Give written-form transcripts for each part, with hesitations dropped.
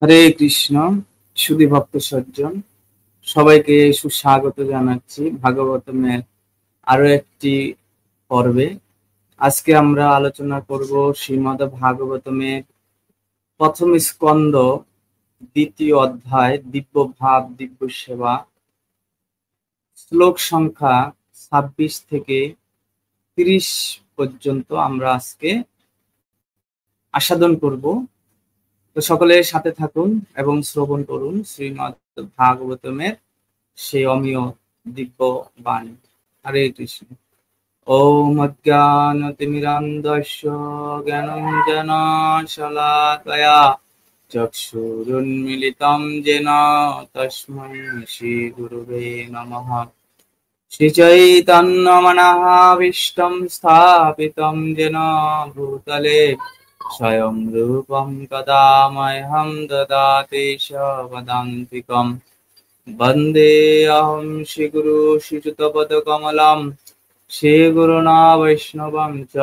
হরে কৃষ্ণ। সুধী ভক্ত সজ্জন সবাইকে সুস্বাগত জানাচ্ছি ভাগবতমের আরো একটি পর্বে। আজকে আমরা আলোচনা করব শ্রীমদ্ ভাগবতমের প্রথম স্কন্দ দ্বিতীয় অধ্যায় দিব্য ভাব দিব্য সেবা, শ্লোক সংখ্যা 26 থেকে 30 পর্যন্ত আমরা আজকে আস্বাদন করব। তো সকলে সাথে থাকুন এবং শ্রবণ করুন শ্রীমদ্ ভাগবতমের সেই অমীয় দিব্য বাণী। হরে কৃষ্ণ। ওম অজ্ঞানতিমিরান্ধস্য জ্ঞানাঞ্জনশলাকয়া চক্ষুরুন্মিলিतं येन তস্मै শ্রীগুরুবে নমঃ। শ্রীচৈতন্যমনাভীষ্টং স্থাপিतं येन ভূতলে স্বয়ং রূপং কদা মह्यं দদাতি চ वदान्तिकं। वन्देऽहं श्रीगुरु श्रीयुतपदकमलं श्रीगुरुणा वैष्णवं च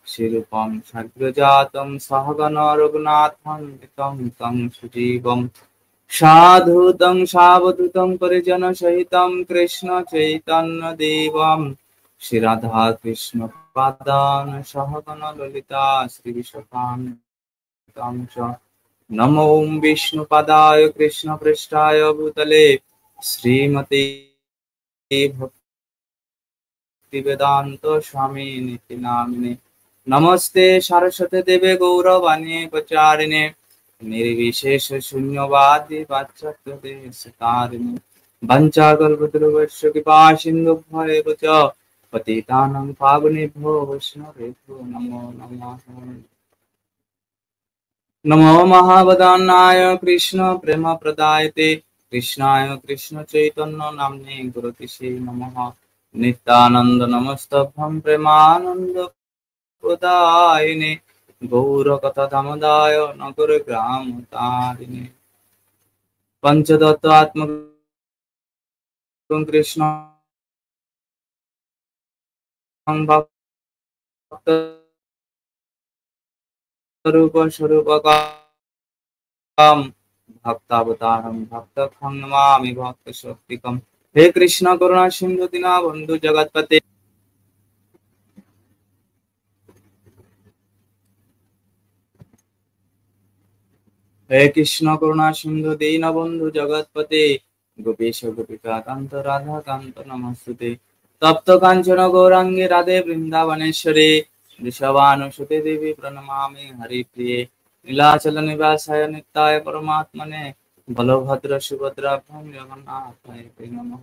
श्रीरूपं साग्रजातं सहगण रघुनाथं तं सुजीवं साधुतं सावधूतं परिजनसहितं कृष्ण चैतन्यदेवं श्रीराधा कृष्ण पादान् सहगण ललिता श्रीविशाखान्वितं च। नमो विष्णुपदाय कृष्णपृष्ठाय भूतले श्रीमते भक्तिवेदान्त स्वामिनिति नामिने। नमस्ते सरस्वती देवे गौरवाणी प्रचारिणे निर्विशेष शून्यवादी पाश्चात्यदेशतारिणे वञ्चाकल्पतरुभ्यश्च कृपा सिन्धुभ्येव च पतितानां पावनेभ्यो वैष्णवेभ्यो नमो नमः। नमो महावदान्नाय कृष्ण प्रेम प्रदायते कृष्णाय कृष्ण चैतन्य नाम्ने गुरुतिसे नमः। नित्यानंद नमस्तभ्यं प्रेमानंद प्रदायिने गौरकथा दामोदाय नगर ग्राम तारिणे पंचदत्त आत्मक कृष्ण भक्त रूप स्वरूपकं भक्तावतारं भक्तखं नमामि भक्तशक्तिकं। हे कृष्ण करुणा सिंधु दीनबन्धु जगत्पते हे कृष्ण करुणा सिंधु दीनबन्धु जगत्पते गोपेश गोपिका कांत राधा कांत नमस्ते। तप्त कांचन गौरांगे राधे वृंदावनेश्वरे वृषभानुसुते देवी प्रणमामि हरिप्रिये। नीलाचल निवासाय नित्याय परमात्मने बलभद्र सुभद्राभ्यां जगन्नाथाय ते नमः।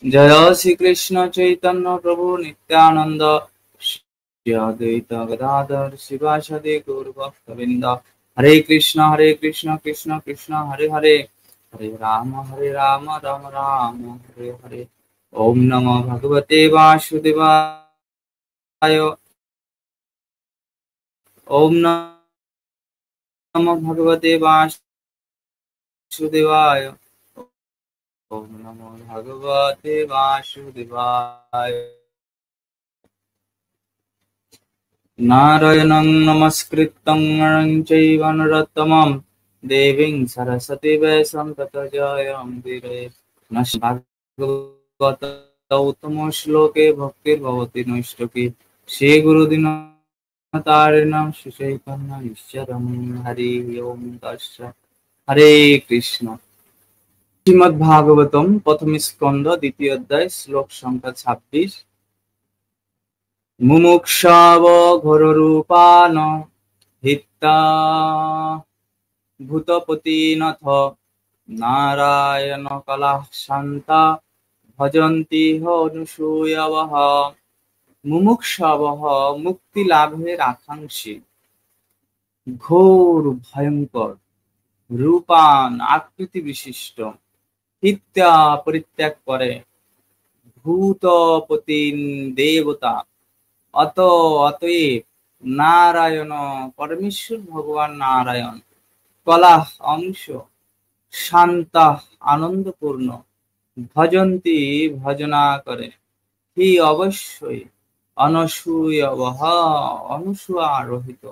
जय श्री कृष्ण चैतन्य प्रभु नित्यानंद श्री अद्वैत गदाधर शिवासादि गौरभक्तवृंद। हरे कृष्ण कृष्ण कृष्ण हरे हरे हरे राम राम राम हरे हरे। ओम नमो भगवते वासुदेवाय। ओम नमो भगवते वासुदेवाय। ओम नमो भगवते वासुदेवाय। नारायणं नमस्कृतं नरं चैव नरोत्तमं देवीं सरस्वती वैष्णवं ततो जयमुदीरये। भागवतोत्तम श्लोके भक्तिर्भवति नैष्ठिकी श्रीगुरुदीनतारिणं श्रीचैतन्य ईश्वरं हरि ओम तस्सत्। हरे कृष्ण। श्रीमद् भागवतम प्रथम स्कंद द्वितीय अध्याय श्लोक संख्या 26। मुमुक्षाव घोररूपान हिता भूतपतिनाथ नारायण कला शांता भजन्ति अनुसूयवः। मुमुक्षावः मुक्ति लाभेर आकांक्षी घोर भयंकर रूपान आकृति विशिष्ट हित्या परित्याग करे भूतपतिन देवता अतएव नारायण परमेश्वर भगवान नारायण कला अंश शांत आनंदपूर्ण भजन्ति भजना करे ही अवश्य अनसूयवः अनुसूया रहित।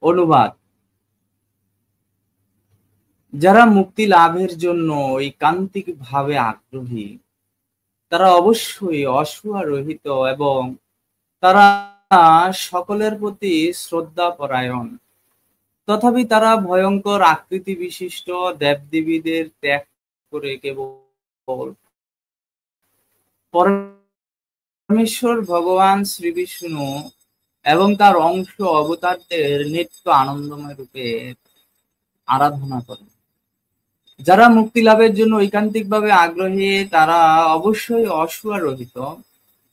অনুবাদ। যারা মুক্তি লাভের জন্য ঐকান্তিক ভাবে আগ্রহী তারা অবশ্যই অসূয়া রহিত এবং তারা সকলের প্রতি শ্রদ্ধা পরায়ণ। তথাপি তারা ভয়ঙ্কর আকৃতি বিশিষ্ট দেবদেবীদের ত্যাগ করে কেবল পরমেশ্বর ভগবান শ্রীবিষ্ণু এবং তার অংশ অবতারদের নিত্য আনন্দময় রূপে আরাধনা করেন। যারা মুক্তি লাভের জন্য ঐকান্তিকভাবে আগ্রহী তারা অবশ্যই অসূয়া রহিত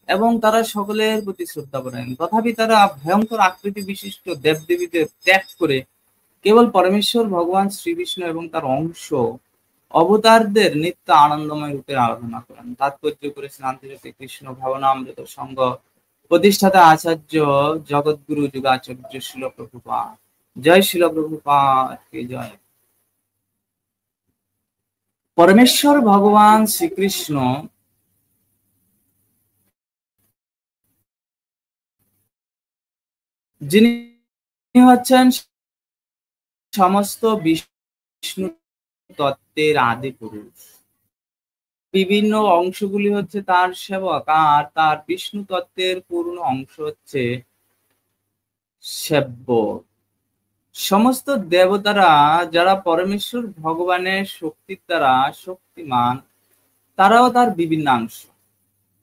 এবং তারা সকলের প্রতি শ্রদ্ধাপরায়ণ। তথাপি তারা ভয়ঙ্কর আকৃতি বিশিষ্ট দেবদেবীদের ত্যাগ করে কেবল পরমেশ্বর ভগবান শ্রীবিষ্ণু এবং তার অংশ অবতারদের নিত্য আনন্দময় রূপে আরাধনা করেন। তাৎপর্য করেছেন আন্তর্জাতিক কৃষ্ণ ভাবনামৃত সংঘ প্রতিষ্ঠাতা আচার্য জগৎগুরু যুগাচার্য শিল প্রভুপাদ। জয় শিল প্রভুপাদ কে জয়। পরমেশ্বর ভগবান শ্রীকৃষ্ণ যিনি হচ্ছেন সমস্ত বিষ্ণু তত্ত্বের আদি পুরুষ, বিভিন্ন অংশগুলি হচ্ছে তার সেবক আর তার বিষ্ণু তত্ত্বের পূর্ণ অংশ হচ্ছে সেব্য। সমস্ত দেবতারা যারা পরমেশ্বর ভগবানের শক্তির দ্বারা শক্তিমান তারাও তার বিভিন্নাংশ।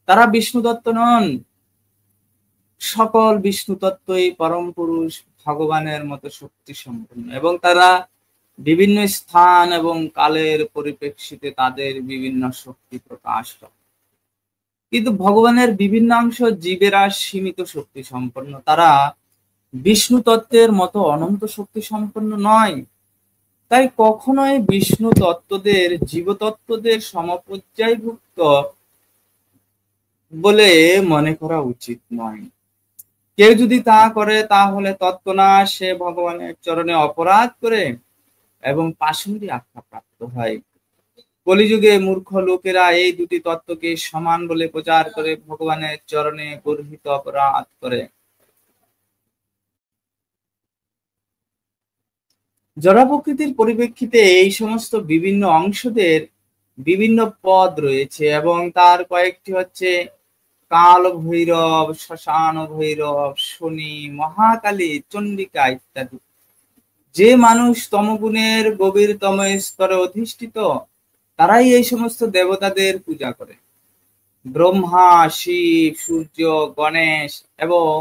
তারা বিষ্ণু তত্ত্ব নন, সকল বিষ্ণু তত্ত্বই পরম পুরুষ ভগবানের মতো শক্তি সম্পন্ন এবং তারা বিভিন্ন স্থান এবং কালের পরিপ্রেক্ষিতে তাদের বিভিন্ন শক্তি প্রকাশ করে। কিন্তু ভগবানের বিভিন্নাংশ জীবেরা সীমিত শক্তি সম্পন্ন, তারা বিষ্ণু তত্ত্বের মতো অনন্ত শক্তি সম্পন্ন নয়। তাই কখনোই বিষ্ণু তত্ত্বদের জীবতত্ত্বদের সমপর্যায়ভুক্ত বলে মনে করা উচিত নয়। কেউ যদি তা করে তাহলে তৎক্ষণাৎ সে ভগবানের চরণে অপরাধ করে এবং পাষণ্ডী আখ্যা প্রাপ্ত হয়। কলিযুগে মূর্খ লোকেরা এই দুটি তত্ত্বকে সমান বলে প্রচার করে ভগবানের চরণে গর্হিত অপরাধ করে। জড় প্রকৃতির পরিপ্রেক্ষিতে এই সমস্ত বিভিন্ন অংশদের বিভিন্ন পদ রয়েছে এবং তার কয়েকটি হচ্ছে কাল ভৈরব, শ্মশান ভৈরব, শনি, মহাকালী, চণ্ডিকা ইত্যাদি। যে মানুষ তমগুণের গভীরতম স্তরে অধিষ্ঠিত তারাই এই সমস্ত দেবতাদের পূজা করে। ব্রহ্মা, শিব, সূর্য, গণেশ এবং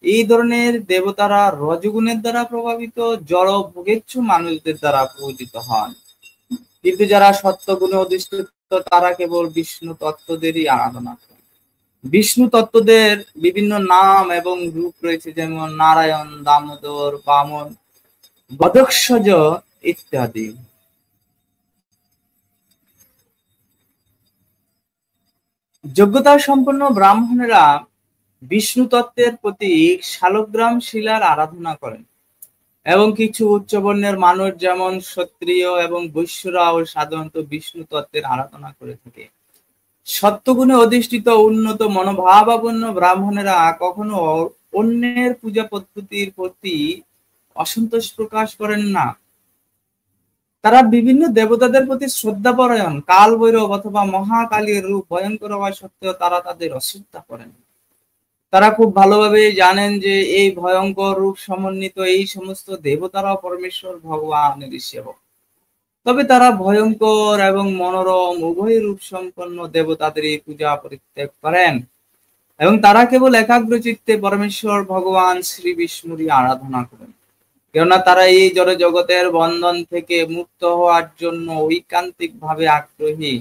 এই ধরনের দেবতারা রজগুণের দ্বারা প্রভাবিত জড় ভোগেচ্ছু মানুষদের দ্বারা পূজিত হন। কিন্তু যারা সত্যগুণে অধিষ্ঠিত তারা কেবল বিষ্ণু তত্ত্বদেরই আরাধনা করে। বিষ্ণু তত্ত্বদের বিভিন্ন নাম এবং রূপ রয়েছে, যেমন নারায়ণ, দামোদর, বামন, বদক্ষজ ইত্যাদি। যোগ্যতা সম্পন্ন ব্রাহ্মণেরা বিষ্ণু তত্ত্বের প্রতীক শালগ্রাম শিলার আরাধনা করেন এবং কিছু উচ্চবর্ণের মানুষ যেমন ক্ষত্রিয় এবং বৈশ্যরাও সাধারণত বিষ্ণু তত্ত্বের আরাধনা করে থাকে। সত্যগুণে অধিষ্ঠিত উন্নত মনোভাবাপন্ন ব্রাহ্মণেরা কখনো অন্যের পূজা পদ্ধতির প্রতি অসন্তোষ প্রকাশ করেন না। তারা বিভিন্ন দেবতাদের প্রতি শ্রদ্ধাপরায়ণ। কাল ভৈরব অথবা মহাকালীর রূপ ভয়ঙ্কর হওয়া সত্ত্বেও তারা তাদের অশ্রদ্ধা করেন। তারা খুব ভালোভাবে জানেন যে এই ভয়ঙ্কর রূপ সমন্বিত এই সমস্ত দেবতারা পরমেশ্বর ভগবানের সেবক। তবে তারা ভয়ঙ্কর এবং মনোরম উভয় রূপ সম্পন্ন দেবতাদেরই পূজা পরিত্যাগ করেন এবং তারা কেবল একাগ্র চিত্তে পরমেশ্বর ভগবান শ্রী বিষ্ণুরই আরাধনা করেন, কেননা তারা এই জড় জগতের বন্ধন থেকে মুক্ত হওয়ার জন্য ঐকান্তিক ভাবে আগ্রহী।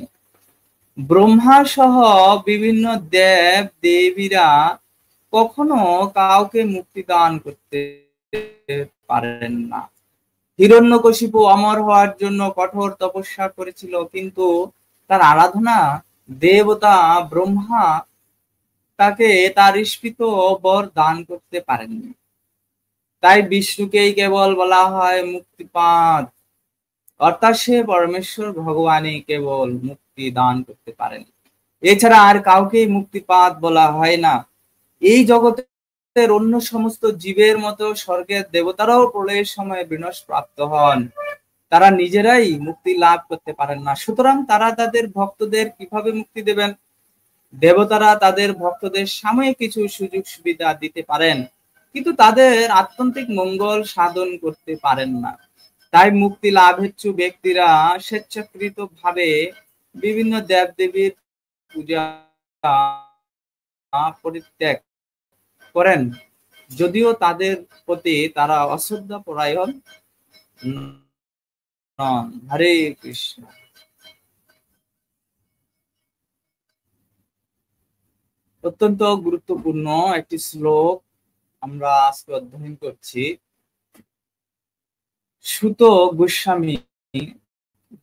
ব্রহ্মা সহ বিভিন্ন দেব দেবীরা কখনো কাউকে মুক্তি দান করতে পারেন না। হিরণ্যকশিপু অমর হওয়ার জন্য কঠোর তপস্যা করেছিল, কিন্তু তার আরাধনা দেবতা ব্রহ্মা তাকে তার ইষ্পিত বর দান করতে পারেননি। তাই বিষ্ণুকেই কেবল বলা হয় মুক্তিপাদ, অর্থাৎ সে পরমেশ্বর ভগবানই কেবল মুক্তি দান করতে পারেন, এছাড়া আর কাউকেই মুক্তিপাদ বলা হয় না। এই জগতে অন্য সমস্ত জীবের মতো স্বর্গের দেবতারাও প্রলয়ের সময় বিনাশ প্রাপ্ত হন, তারা নিজেরাই মুক্তি লাভ করতে পারেন না। সুতরাং তারা তাদের ভক্তদের কিভাবে মুক্তি দেবেন? দেবতারা তাদের ভক্তদের সাময়িক কিছু সুযোগ সুবিধা দিতে পারেন, কিন্তু তাদের আত্যন্তিক মঙ্গল সাধন করতে পারেন না। তাই মুক্তি লাভেচ্ছু ব্যক্তিরা স্বেচ্ছাকৃত ভাবে বিভিন্ন দেব দেবীর পূজা পরিত্যাগ করেন, যদিও তাদের প্রতি তারা অশ্রদ্ধা পরায়ণ নন। হরে কৃষ্ণ। অত্যন্ত গুরুত্বপূর্ণ একটি শ্লোক আমরা আজকে অধ্যয়ন করছি। সুত গোস্বামী,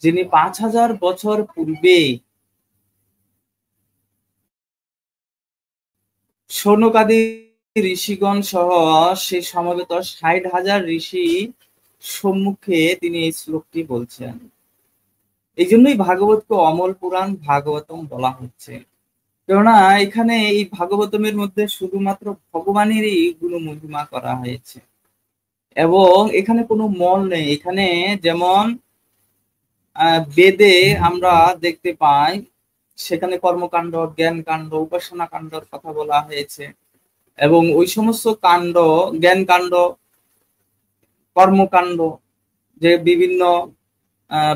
যিনি 5000 বছর পূর্বে শৌনকাদি ঋষিগণ সহ সে সমবেত 60,000 ঋষি সম্মুখে তিনি এই শ্লোকটি বলছেন। এই জন্যই ভাগবতকে অমল পুরাণ ভাগবতম বলা হচ্ছে, কেননা এখানে এই ভাগবতমের মধ্যে শুধুমাত্র ভগবানেরই গুণ মহিমা করা হয়েছে এবং এখানে কোনো মল নেই। এখানে যেমন বেদে আমরা দেখতে পাই, সেখানে কর্মকাণ্ড, জ্ঞান কাণ্ড, উপাসনা কাণ্ডর কথা বলা হয়েছে এবং ওই সমস্ত কাণ্ড, জ্ঞান কাণ্ড, কর্মকাণ্ড, যে বিভিন্ন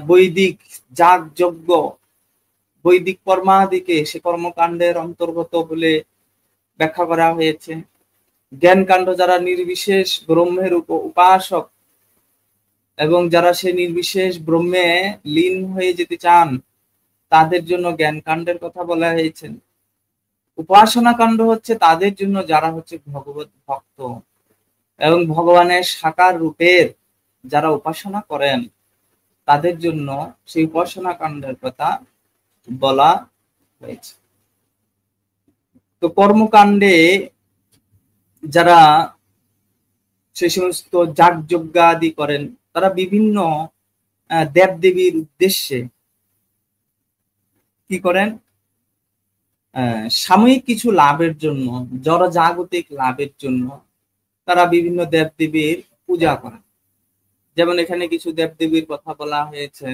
বৈদিক যাগ যজ্ঞ, বৈদিক কর্মাদিকে সে কর্মকাণ্ডের অন্তর্গত বলে ব্যাখ্যা করা হয়েছে। জ্ঞান কাণ্ড যারা নির্বিশেষ ব্রহ্মের উপাসক এবং যারা সে নির্বিশেষ ব্রহ্মে লীন হয়ে যেতে চান, তাদের জন্য জ্ঞান কাণ্ডের কথা বলা হয়েছে। উপাসনা কাণ্ড হচ্ছে তাদের জন্য যারা হচ্ছে ভগবত ভক্ত এবং ভগবানের সাকার রূপের যারা উপাসনা করেন, তাদের জন্য সেই উপাসনা কাণ্ডের কথা বলা হয়েছে। তো কর্মকাণ্ডে যারা সে সমস্ত যাগযজ্ঞ আদি করেন, তারা বিভিন্ন দেবদেবীর উদ্দেশ্যে কি করেন? সাময়িক কিছু লাভের জন্য, জড়জাগতিক লাভের জন্য তারা বিভিন্ন দেবদেবীর পূজা করেন। যেমন এখানে কিছু দেবদেবীর কথা বলা হয়েছে,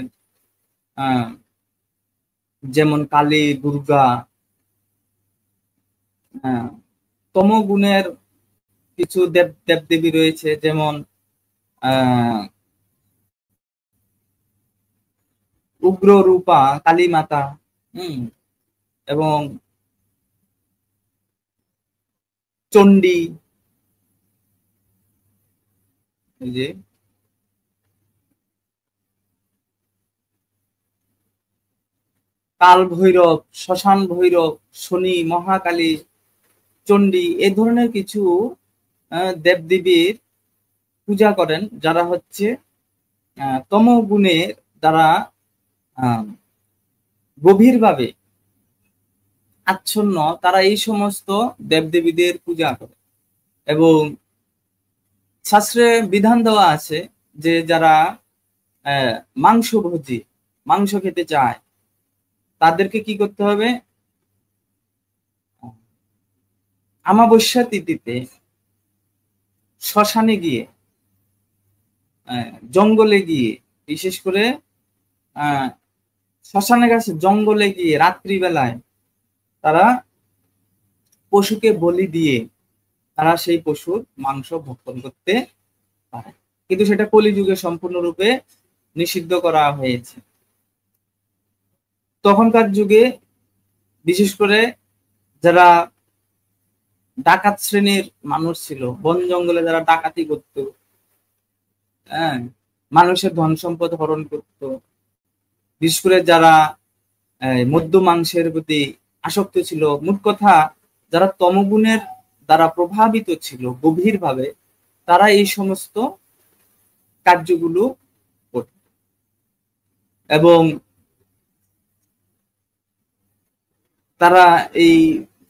যেমন কালী, দুর্গা। তমগুণের কিছু দেবদেবী রয়েছে, যেমন উগ্র রূপা কালী মাতা, এবং চণ্ডী, যে কাল ভৈরব, শ্মশান ভৈরব, শনি, মহাকালী, চণ্ডী, এ ধরনের কিছু দেবদেবীর পূজা করেন যারা হচ্ছে তমগুণের দ্বারা গভীরভাবে আচ্ছন্ন। তারা এই সমস্ত দেবদেবীদের পূজা করে এবং শাস্ত্রে বিধান দেওয়া আছে যে যারা মাংসভোজী, মাংস খেতে চায়, তাদেরকে কি করতে হবে? অমাবস্যা তিথিতে শ্মশানে গিয়ে, জঙ্গলে গিয়ে, বিশেষ করে শ্মশানের কাছে জঙ্গলে গিয়ে রাত্রিবেলায় তারা পশুকে বলি দিয়ে তারা সেই পশুর মাংস ভক্ষণ করতে পারে, কিন্তু সেটা কলিযুগে সম্পূর্ণরূপে নিষিদ্ধ করা হয়েছে। তখনকার যুগে বিশেষ করে যারা ডাকাত শ্রেণীর মানুষ ছিল, বন জঙ্গলে যারা ডাকাতি করত, মানুষের ধন সম্পদ হরণ করত, বিশেষ করে যারা মদ্য মাংসের প্রতি আসক্ত ছিল, মোট কথা যারা তমগুণের দ্বারা প্রভাবিত ছিল গভীরভাবে, তারা এই সমস্ত কার্যগুলো করত। এবং তারা এই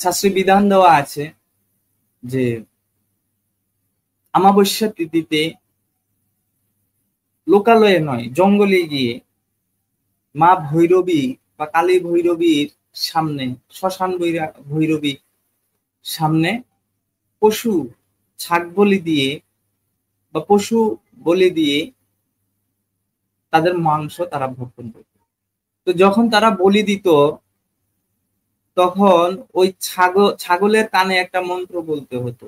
শাস্ত্রে বিধান দেওয়া আছে যে অমাবস্যা তিথিতে লোকালয়ে নয়, জঙ্গলে গিয়ে মা ভৈরবী বা কালী ভৈরবীর সামনে, শ্মশান ভৈরবী সামনে পশু ছাগ বলি দিয়ে বা পশু বলি দিয়ে তাদের মাংস তারা ভক্ষণ করত। তো যখন তারা বলি দিত তখন ওই ছাগলের কানে একটা মন্ত্র বলতে হতো,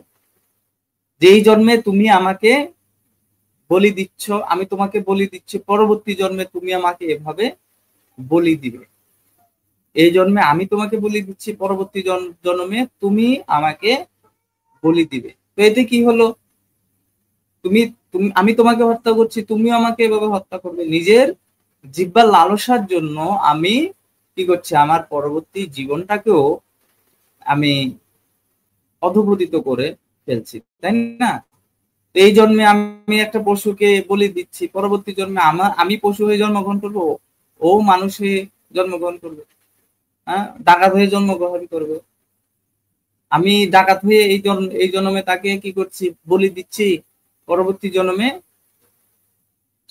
যেই জন্মে তুমি আমাকে বলি দিচ্ছ, আমি তোমাকে বলি দিচ্ছি, পরবর্তী জন্মে তুমি আমাকে এভাবে বলি দিবে। এই জন্মে আমি তোমাকে বলি দিচ্ছি, পরবর্তী জন্মে তুমি আমাকে বলি দিবে। তো এতে কি হলো, তুমি তুমি আমি তোমাকে হত্যা করছি, তুমিও আমাকে এভাবে হত্যা করবে। নিজের জিহ্বার লালসার জন্য আমি কি করছি, আমার পরবর্তী জীবনটাকেও আমি অধঃপতিত করে ফেলছি, তাই না? এই জন্মে আমি একটা পশুকে বলি দিচ্ছি, পরবর্তী জন্মে আমি পশু হয়ে জন্মগ্রহণ করবো, ও মানুষ হয়ে জন্মগ্রহণ করবে, হ্যাঁ, ডাকাত হয়ে জন্মগ্রহণ করবে। আমি ডাকাত হয়ে এই জন্মে তাকে কি করছি, বলি দিচ্ছি, পরবর্তী জন্মে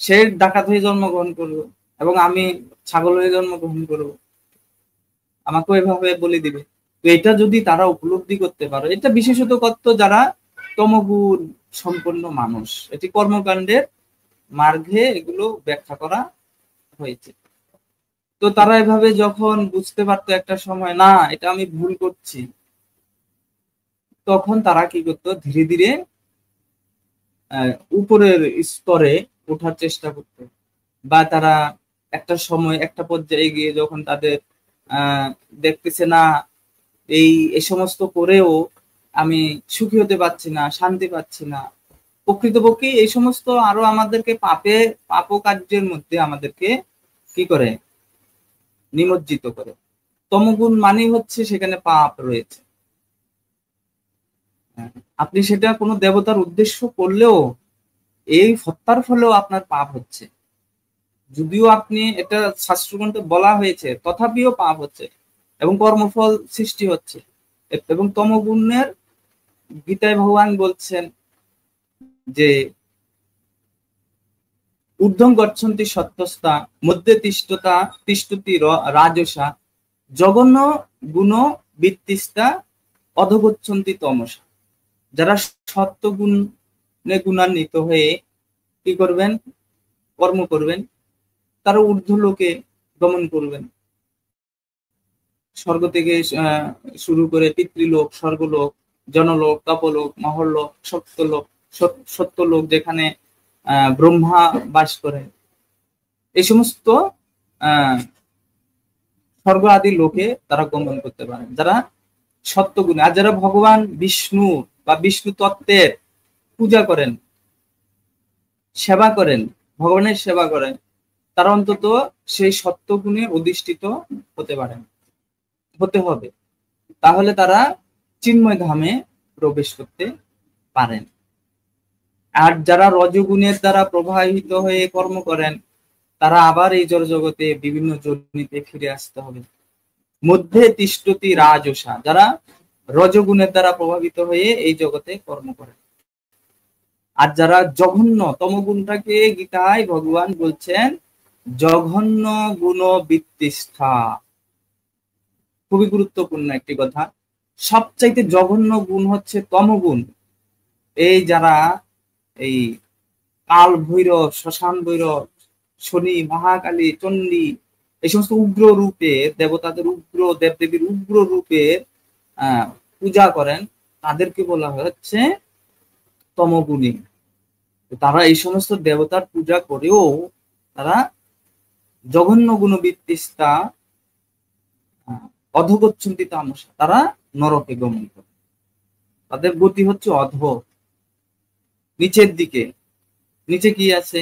সে ডাকাত হয়ে জন্মগ্রহণ করবে এবং আমি ছাগল হয়ে জন্মগ্রহণ করব, আমাকেও এভাবে বলে দিবে। তো এটা যদি তারা উপলব্ধি করতে পারে, এটা বিশেষত করত যারা তমগুণ সম্পন্ন মানুষ। এটি কর্মকাণ্ডের মার্গে এগুলো ব্যাখ্যা করা হয়েছে। তো তারা এভাবে যখন বুঝতে পারতো একটা সময়, না এটা আমি ভুল করছি, তখন তারা কি করতো, ধীরে ধীরে উপরের স্তরে ওঠার চেষ্টা করতো। বা তারা একটা সময় একটা পর্যায়ে গিয়ে যখন তাদের দেখতেছে না এই সমস্ত করেও আমি সুখী হতে পারছি না, শান্তি পাচ্ছি না, প্রকৃতপক্ষে এই সমস্ত আরো আমাদেরকে পাপ কার্যের মধ্যে আমাদেরকে কি করে, নিমজ্জিত করে। তমগুণ মানেই হচ্ছে সেখানে পাপ রয়েছে। আপনি সেটা কোনো দেবতার উদ্দেশ্য করলেও এই হত্যার ফলেও আপনার পাপ হচ্ছে, যদিও আপনি এটা শাস্ত্রগ্রন্থে বলা হয়েছে, তথাপিও পাপ হচ্ছে এবং কর্মফল সৃষ্টি হচ্ছে। এবং তমগুণের গীতায় ভগবান বলছেন যে ঊর্ধ্বং গচ্ছন্তি সত্যস্তা মধ্যে তিষ্ঠতি রাজসা জঘন্য গুণ বৃত্তিস্তা অধগচ্ছন্তি তমসা। যারা সত্য গুণে গুণান্বিত হয়ে কি করবেন, কর্ম করবেন, তারা ঊর্ধ্ব লোকে গমন করবেন। স্বর্গ থেকে শুরু করে পিতৃলোক, স্বর্গলোক, জনলোক, তপলোক, মহরলোক, সত্যলোক যেখানে ব্রহ্মা বাস করেন, এই সমস্ত স্বর্গ আদি লোকে তারা গমন করতে পারেন যারা সত্যগুণে। আর যারা ভগবান বিষ্ণু বা বিষ্ণু তত্ত্বের পূজা করেন, সেবা করেন, ভগবানের সেবা করেন, তারা অন্তত সেই সত্যগুণে অধিষ্ঠিত হতে হবে, তাহলে তারা চিন্ময় ধামে প্রবেশ করতে পারেন। আর যারা রজগুণের দ্বারা প্রভাবিত হয়ে কর্ম করেন, তারা আবার এই জড় জগতে বিভিন্ন যোনিতে ফিরে আসতে হবে। মধ্যে তিষ্ঠতি রাজসা, যারা রজগুণের দ্বারা প্রভাবিত হয়ে এই জগতে কর্ম করেন। আর যারা জঘন্য, তমগুণটাকে গীতায় ভগবান বলছেন জঘন্য গুণ বৃত্তিস্থা। খুবই গুরুত্বপূর্ণ একটি কথা। সবচাইতে জঘন্য গুণ হচ্ছে তমগুণ। এই যারা এই কাল ভৈরব, শ্মশান ভৈরব, শনি, মহাকালী, চণ্ডী, এই সমস্ত উগ্র রূপে, দেবতাদের উগ্র, দেবদেবীর উগ্র রূপে পূজা করেন, তাদেরকে বলা হচ্ছে তমগুণী। তারা এই সমস্ত দেবতার পূজা করেও তারা জঘন্য গুণবৃত্তিস্তা অধগচ্ছন্তি তামসা, তারা নরকে গমন করে। তাদের গতি হচ্ছে অধ, নিচের দিকে। নিচে কি আছে,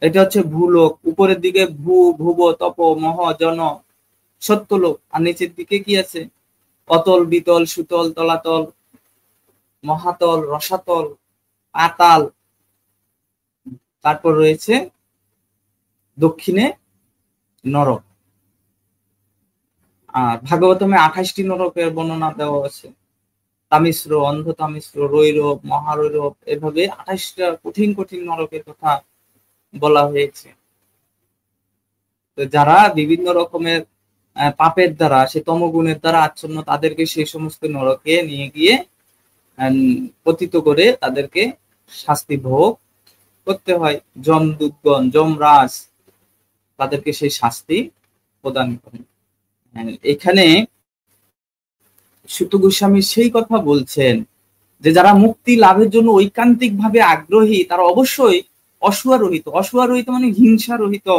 এটা হচ্ছে ভূলোক। উপরের দিকে ভুব, তপ, মহ, জন, সত্যলোক। আর নিচের দিকে কি আছে, অতল, বিতল, সুতল, তলাতল, মহাতল, রসাতল, পাতাল। তারপর রয়েছে দক্ষিণে নরক। আর ভাগবতমে 28টি নরকের বর্ণনা দেওয়া আছে। তামিশ্র, অন্ধ তামিশ্র, রৈরব, মহারৈরব, এভাবে 28টা কঠিন কঠিন নরকের কথা বলা হয়েছে। তো যারা বিভিন্ন রকমের পাপের দ্বারা, সে তমগুণের দ্বারা আচ্ছন্ন, তাদেরকে সেই সমস্ত নরকে নিয়ে গিয়ে পতিত করে তাদেরকে শাস্তি ভোগ করতে হয়। যমদূতগণ, যমরাজ তাদেরকে সেই শাস্তি প্রদান করেন। এখানে সুত গোস্বামী সেই কথা বলছেন যে যারা মুক্তি লাভের জন্য ঐকান্তিক ভাবে আগ্রহী তারা অবশ্যই অসুয়ারোহিত। অসুয়ারোহিত মানে হিংসা রহিত।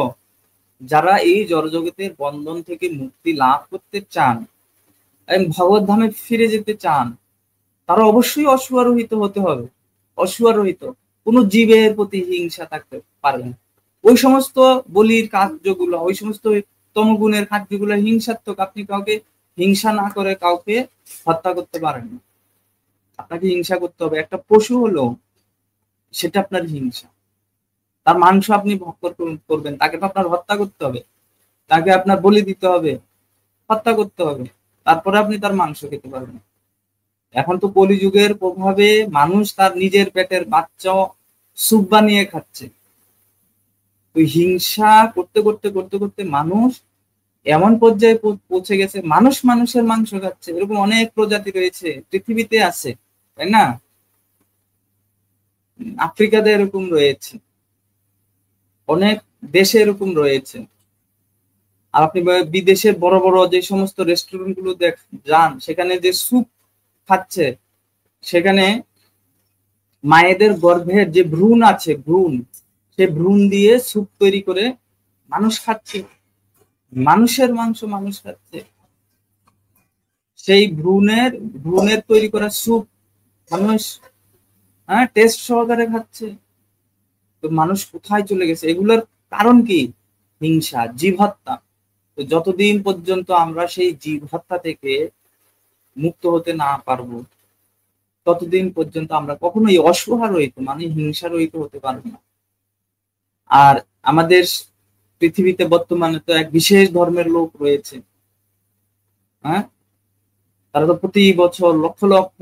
যারা এই জড়জগতের বন্ধন থেকে মুক্তি লাভ করতে চান এবং ভগবত ধামে ফিরে যেতে চান, তারা অবশ্যই অসুয়ারোহিত হতে হবে। অসুয়ারোহিত, কোন জীবের প্রতি হিংসা থাকতে পারবে না। ওই সমস্ত বলির কার্যগুলো, ওই সমস্ত তমগুণের কার্যগুলো হিংসাত্মক। আপনি কাউকে হিংসা না করে কাউকে হত্যা করতে পারেন না। আপনাকে হিংসা করতে হবে। একটা পশু হলো, সেটা আপনার হিংসা। তার মাংস আপনি ভক্ষণ করবেন, তাকে তো আপনার হত্যা করতে হবে, তাকে আপনার বলি দিতে হবে, হত্যা করতে হবে, তারপরে আপনি তার মাংস খেতে পারবেন। এখন তো কলিযুগের প্রভাবে মানুষ তার নিজের পেটের বাচ্চা স্যুপ বানিয়ে খাচ্ছে। ওই হিংসা করতে করতে করতে করতে মানুষ এমন পর্যায়ে পৌঁছে গেছে, মানুষ মানুষের মাংস খাচ্ছে। এরকম অনেক প্রজাতি রয়েছে, পৃথিবীতে আছে, তাই না? আফ্রিকাতে এরকম রয়েছে, অনেক দেশে এরকম রয়েছে। আর আপনি বিদেশের বড় বড় যে সমস্ত রেস্টুরেন্ট গুলো যান, সেখানে যে স্যুপ খাচ্ছে, সেখানে মায়েদের গর্ভের যে ভ্রূণ আছে, ভ্রূণ, সে ভ্রূণ দিয়ে স্যুপ তৈরি করে মানুষ খাচ্ছে। মানুষের মাংস মানুষ খাচ্ছে, সেই ভ্রূণের তৈরি করা স্যুপ মানুষ টেস্ট সহকারে খাচ্ছে। তো মানুষ কোথায় চলে গেছে? এগুলোর কারণ কি? হিংসা, জীব হত্যা। তো যতদিন পর্যন্ত আমরা সেই জীব হত্যা থেকে মুক্ত হতে না পারবো, ততদিন পর্যন্ত আমরা কখনোই অসহারহিত মানে হিংসারহিত হতে পারবো না। আর আমাদের পৃথিবীতে বর্তমানে তো এক বিশেষ ধর্মের লোক রয়েছে, হ্যাঁ, তারা তো প্রতি বছর লক্ষ লক্ষ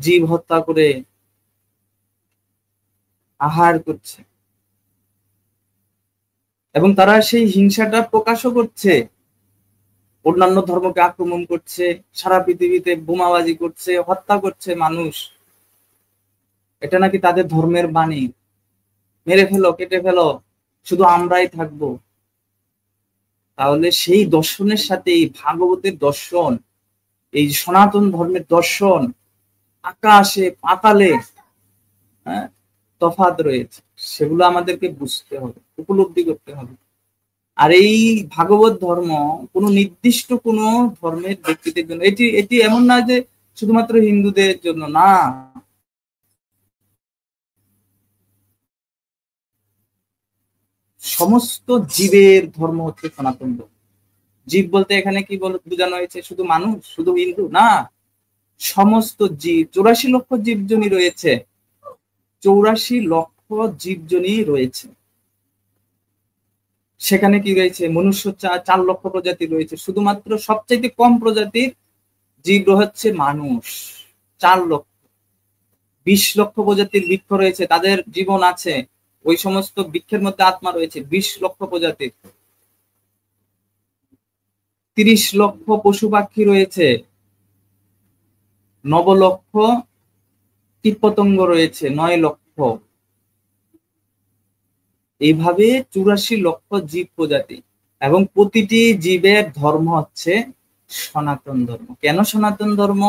জীব হত্যা করে আহার করছে, এবং তারা সেই হিংসাটা প্রকাশও করছে। অন্যান্য ধর্মকে আক্রমণ করছে, সারা পৃথিবীতে বোমাবাজি করছে, হত্যা করছে মানুষ। এটা নাকি তাদের ধর্মের বাণী, মেরে ফেলো, কেটে ফেলো, শুধু আমরাই থাকবো। তাহলে সেই দর্শনের সাথে এই ভাগবতের দর্শন, এই সনাতন ধর্মের দর্শন, আকাশে পাতালে তফাৎ রয়েছে। সেগুলো আমাদেরকে বুঝতে হবে, উপলব্ধি করতে হবে। আর এই ভাগবত ধর্ম কোন নির্দিষ্ট কোন ধর্মের ব্যক্তিদের জন্য, এটি এটি এমন না যে শুধুমাত্র হিন্দুদের জন্য, না। সমস্ত জীবের ধর্ম হচ্ছে সনাতন ধর্ম। জীব বলতে এখানে কি বোঝানো হয়েছে? শুধু মানুষ, শুধু হিন্দু না, সমস্ত জীব। 84 লক্ষ জীবজনী রয়েছে, 84 লক্ষ জীবজনী রয়েছে। সেখানে কি রয়েছে? মনুষ্য 4 লক্ষ প্রজাতি রয়েছে। শুধুমাত্র সবচাইতে কম প্রজাতির জীব হচ্ছে মানুষ, 4 লক্ষ। 20 লক্ষ প্রজাতির বৃক্ষ রয়েছে, তাদের জীবন আছে। ওই সমস্ত বৃক্ষের মধ্যে আত্মা রয়েছে 20 লক্ষ প্রজাতির। 30 লক্ষ পশু পাখি রয়েছে, 9 লক্ষ কীটপতঙ্গ রয়েছে, 9 লক্ষ। এইভাবে 84 লক্ষ জীব প্রজাতি, এবং প্রতিটি জীবের ধর্ম হচ্ছে সনাতন ধর্ম। কেন সনাতন ধর্ম?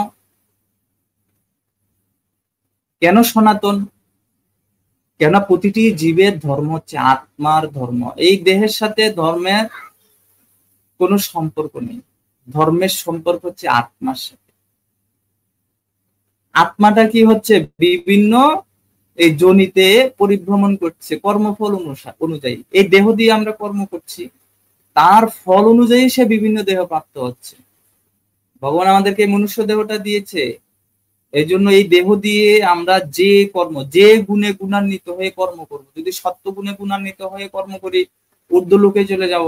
কেন সনাতন? কেন প্রতিটি জীবের ধর্ম হচ্ছে আত্মার ধর্ম। এই দেহের সাথে ধর্মের কোনো সম্পর্ক নেই। ধর্মের সম্পর্ক হচ্ছে আত্মার সাথে। আত্মাটা কি হচ্ছে? বিভিন্ন এই যোনিতে পরিভ্রমণ করছে কর্মফল অনুযায়ী। এই দেহ দিয়ে আমরা কর্ম করছি, তার ফল অনুযায়ী সে বিভিন্ন দেহ প্রাপ্ত হচ্ছে। ভগবান আমাদেরকে মনুষ্য দেহটা দিয়েছে, এই জন্য এই দেহ দিয়ে আমরা যে কর্ম, যে গুণে গুণান্বিত হয়ে কর্ম করব। যদি সত্য গুণে গুণান্বিত হয়ে কর্ম করি, ঊর্ধ্বলোকে চলে যাব।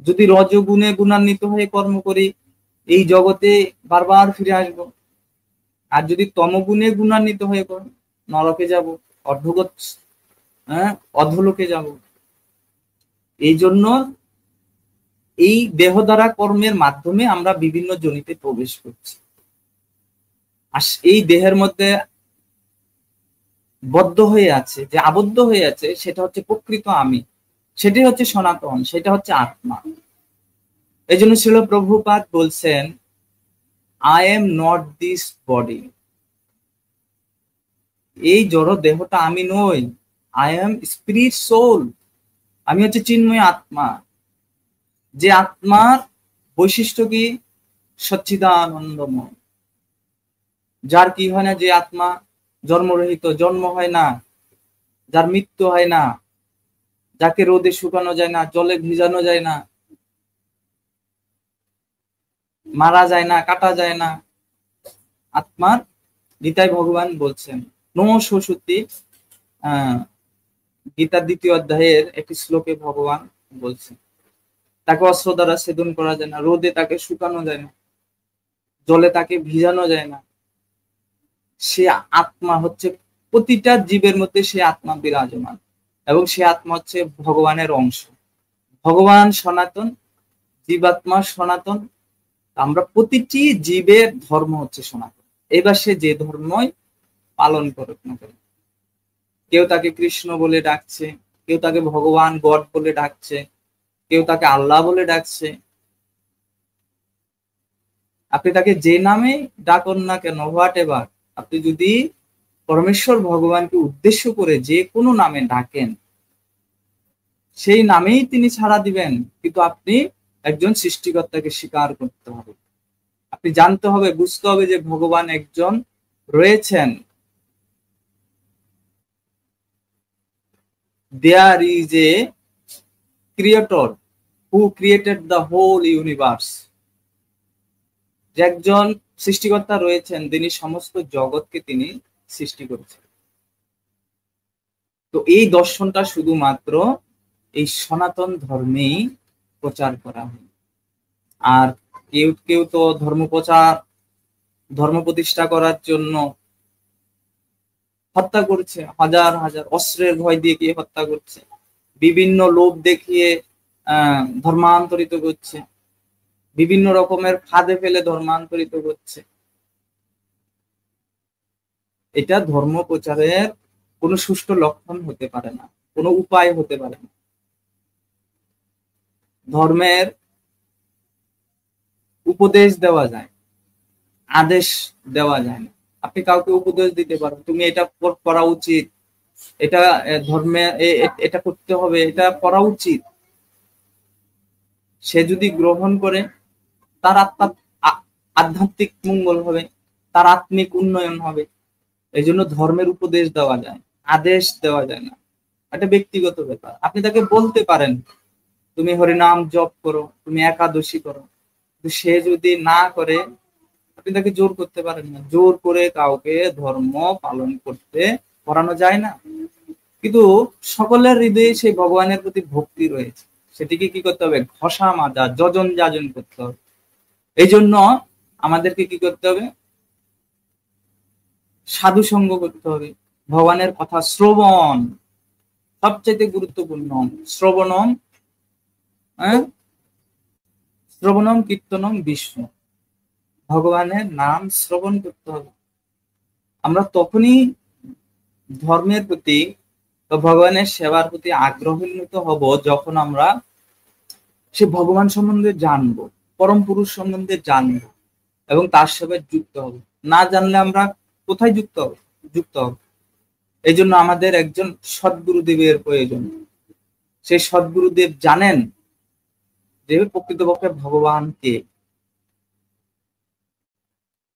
যদি রজগুণে গুণান্বিত হয়ে কর্ম করি, এই জগতে বারবার ফিরে আসব। আর যদি তমগুণে গুণান্বিত হয়ে নরকে যাব, অর্ধগত অধলোকে যাব। এই জন্য এই দেহ দ্বারা কর্মের মাধ্যমে আমরা বিভিন্ন যোনিতে প্রবেশ করছি। এই দেহের মধ্যে বদ্ধ হয়ে আছে, যে আবদ্ধ হয়ে আছে, সেটা হচ্ছে প্রকৃত আমি, সেটি হচ্ছে সনাতন, সেটা হচ্ছে আত্মা। এই জন্য ছিল প্রভুপাদ বলছেন, I am not this body, এই জড় দেহটা আমি নই, আই এম স্পিরিট সোল, আমি হচ্ছে চিন্ময় আত্মা। যে আত্মার বৈশিষ্ট্য কি? সচ্চিদানন্দময়, যার কি হয় না, যে আত্মা জন্মরহিত, জন্ম হয় না, যার মৃত্যু হয় না, যাকে রোদে শুকানো যায় না, জলে ভিজানো যায় না, মারা যায় না, কাটা যায় না, আত্মার গীতায় ভগবান বলছেন, নমঃ আহ গীতার 2য় অধ্যায়ের একটি শ্লোকে ভগবান বলছেন, তাকে অস্ত্র দ্বারা ছেদন করা যায় না, রোদে তাকে শুকানো যায় না, জলে তাকে ভিজানো যায় না। সে আত্মা হচ্ছে প্রতিটা জীবের মধ্যে, সে আত্মা বিরাজমান, এবং সে আত্মা হচ্ছে ভগবানের অংশ। ভগবান সনাতন, জীবাত্মা সনাতন, আমরা প্রতিটি জীবের ধর্ম হচ্ছে সনাতন। এবার সে যে ধর্মই পালন করুক না কেন, কেউ তাকে কৃষ্ণ বলে ডাকছে, কেউ তাকে ভগবান গড বলে ডাকছে, কেউ তাকে আল্লাহ বলে ডাকছে, আপনি তাকে যে নামে ডাকুন না কেন, হোয়াট এভার, আপনি যদি পরমেশ্বর ভগবানকে উদ্দেশ্য করে যে কোনো নামে ডাকেন, সেই নামেই তিনি ছাড়া দিবেন। কিন্তু আপনি একজন সৃষ্টিকর্তাকে স্বীকার করতে হবে, আপনি জানতে হবে, বুঝতে হবে যে ভগবান একজন রয়েছেন। There is a creator who created the whole universe, যে একজন সৃষ্টিকর্তা রয়েছেন, তিনি সমস্ত জগৎকে তিনি সৃষ্টি করেছেন। তো এই দর্শনটা শুধুমাত্র এই সনাতন ধর্মেই প্রচার করা হয়। আর কেউ কেউ তো ধর্ম প্রচার, ধর্ম প্রতিষ্ঠা করার জন্য হত্যা করছে, হাজার হাজার অস্ত্রের ভয় দিয়ে গিয়ে হত্যা করছে, বিভিন্ন লোভ দেখিয়ে ধর্মান্তরিত করছে, বিভিন্ন রকমের ফাঁদে ফেলে ধর্মান্তরিত করছে। এটা ধর্ম প্রচারের কোনো সুষ্ঠু লক্ষণ হতে পারে না, কোনো উপায় হতে পারে না। ধর্মের উপদেশ দেওয়া যায়, আদেশ দেওয়া যায় না। আপনি কাউকে উপদেশ দিতে পারেন, তুমি এটা করা উচিত, এটা ধর্মে এটা করতে হবে, এটা করা উচিত। সে যদি গ্রহণ করে, তার আধ্যাত্মিক মঙ্গল হবে, তার আত্মিক উন্নয়ন হবে। এই জন্য ধর্মের উপদেশ দেওয়া যায়, আদেশ দেওয়া যায় না, এটা ব্যক্তিগত ব্যাপার। আপনি তাকে বলতে পারেন, তুমি হরিনাম জপ করো, তুমি একাদশী করো, কিন্তু সে যদি না করে, আপনি তাকে জোর করতে পারেন না। জোর করে কাউকে ধর্ম পালন করতে করানো যায় না। কিন্তু সকলের হৃদয়ে সেই ভগবানের প্রতি ভক্তি রয়েছে, সেটিকে কি করতে হবে? ঘষা মাজা, যজন যাজন করতে হবে। এই জন্য আমাদেরকে কি করতে হবে? সাধু সঙ্গ করতে হবে, ভগবানের কথা শ্রবণ সবচেয়ে গুরুত্বপূর্ণ। শ্রবণম শ্রবণম কীর্তনম বিষ্ণু, ভগবানের নাম শ্রবণ করতে হবে। আমরা তখনই ধর্মের প্রতি, ভগবানের সেবার প্রতি আগ্রহান্বিত হব, যখন আমরা সে ভগবান সম্বন্ধে জানবো, পরম পুরুষ সম্বন্ধে জানবো, এবং তার সেবায় যুক্ত হব। না জানলে আমরা কোথায় যুক্ত হব? এই জন্য আমাদের একজন সদ্গুরুদেবের প্রয়োজন। সেই সদ্গুরুদেব জানেন যে প্রকৃতপক্ষে ভগবান কে,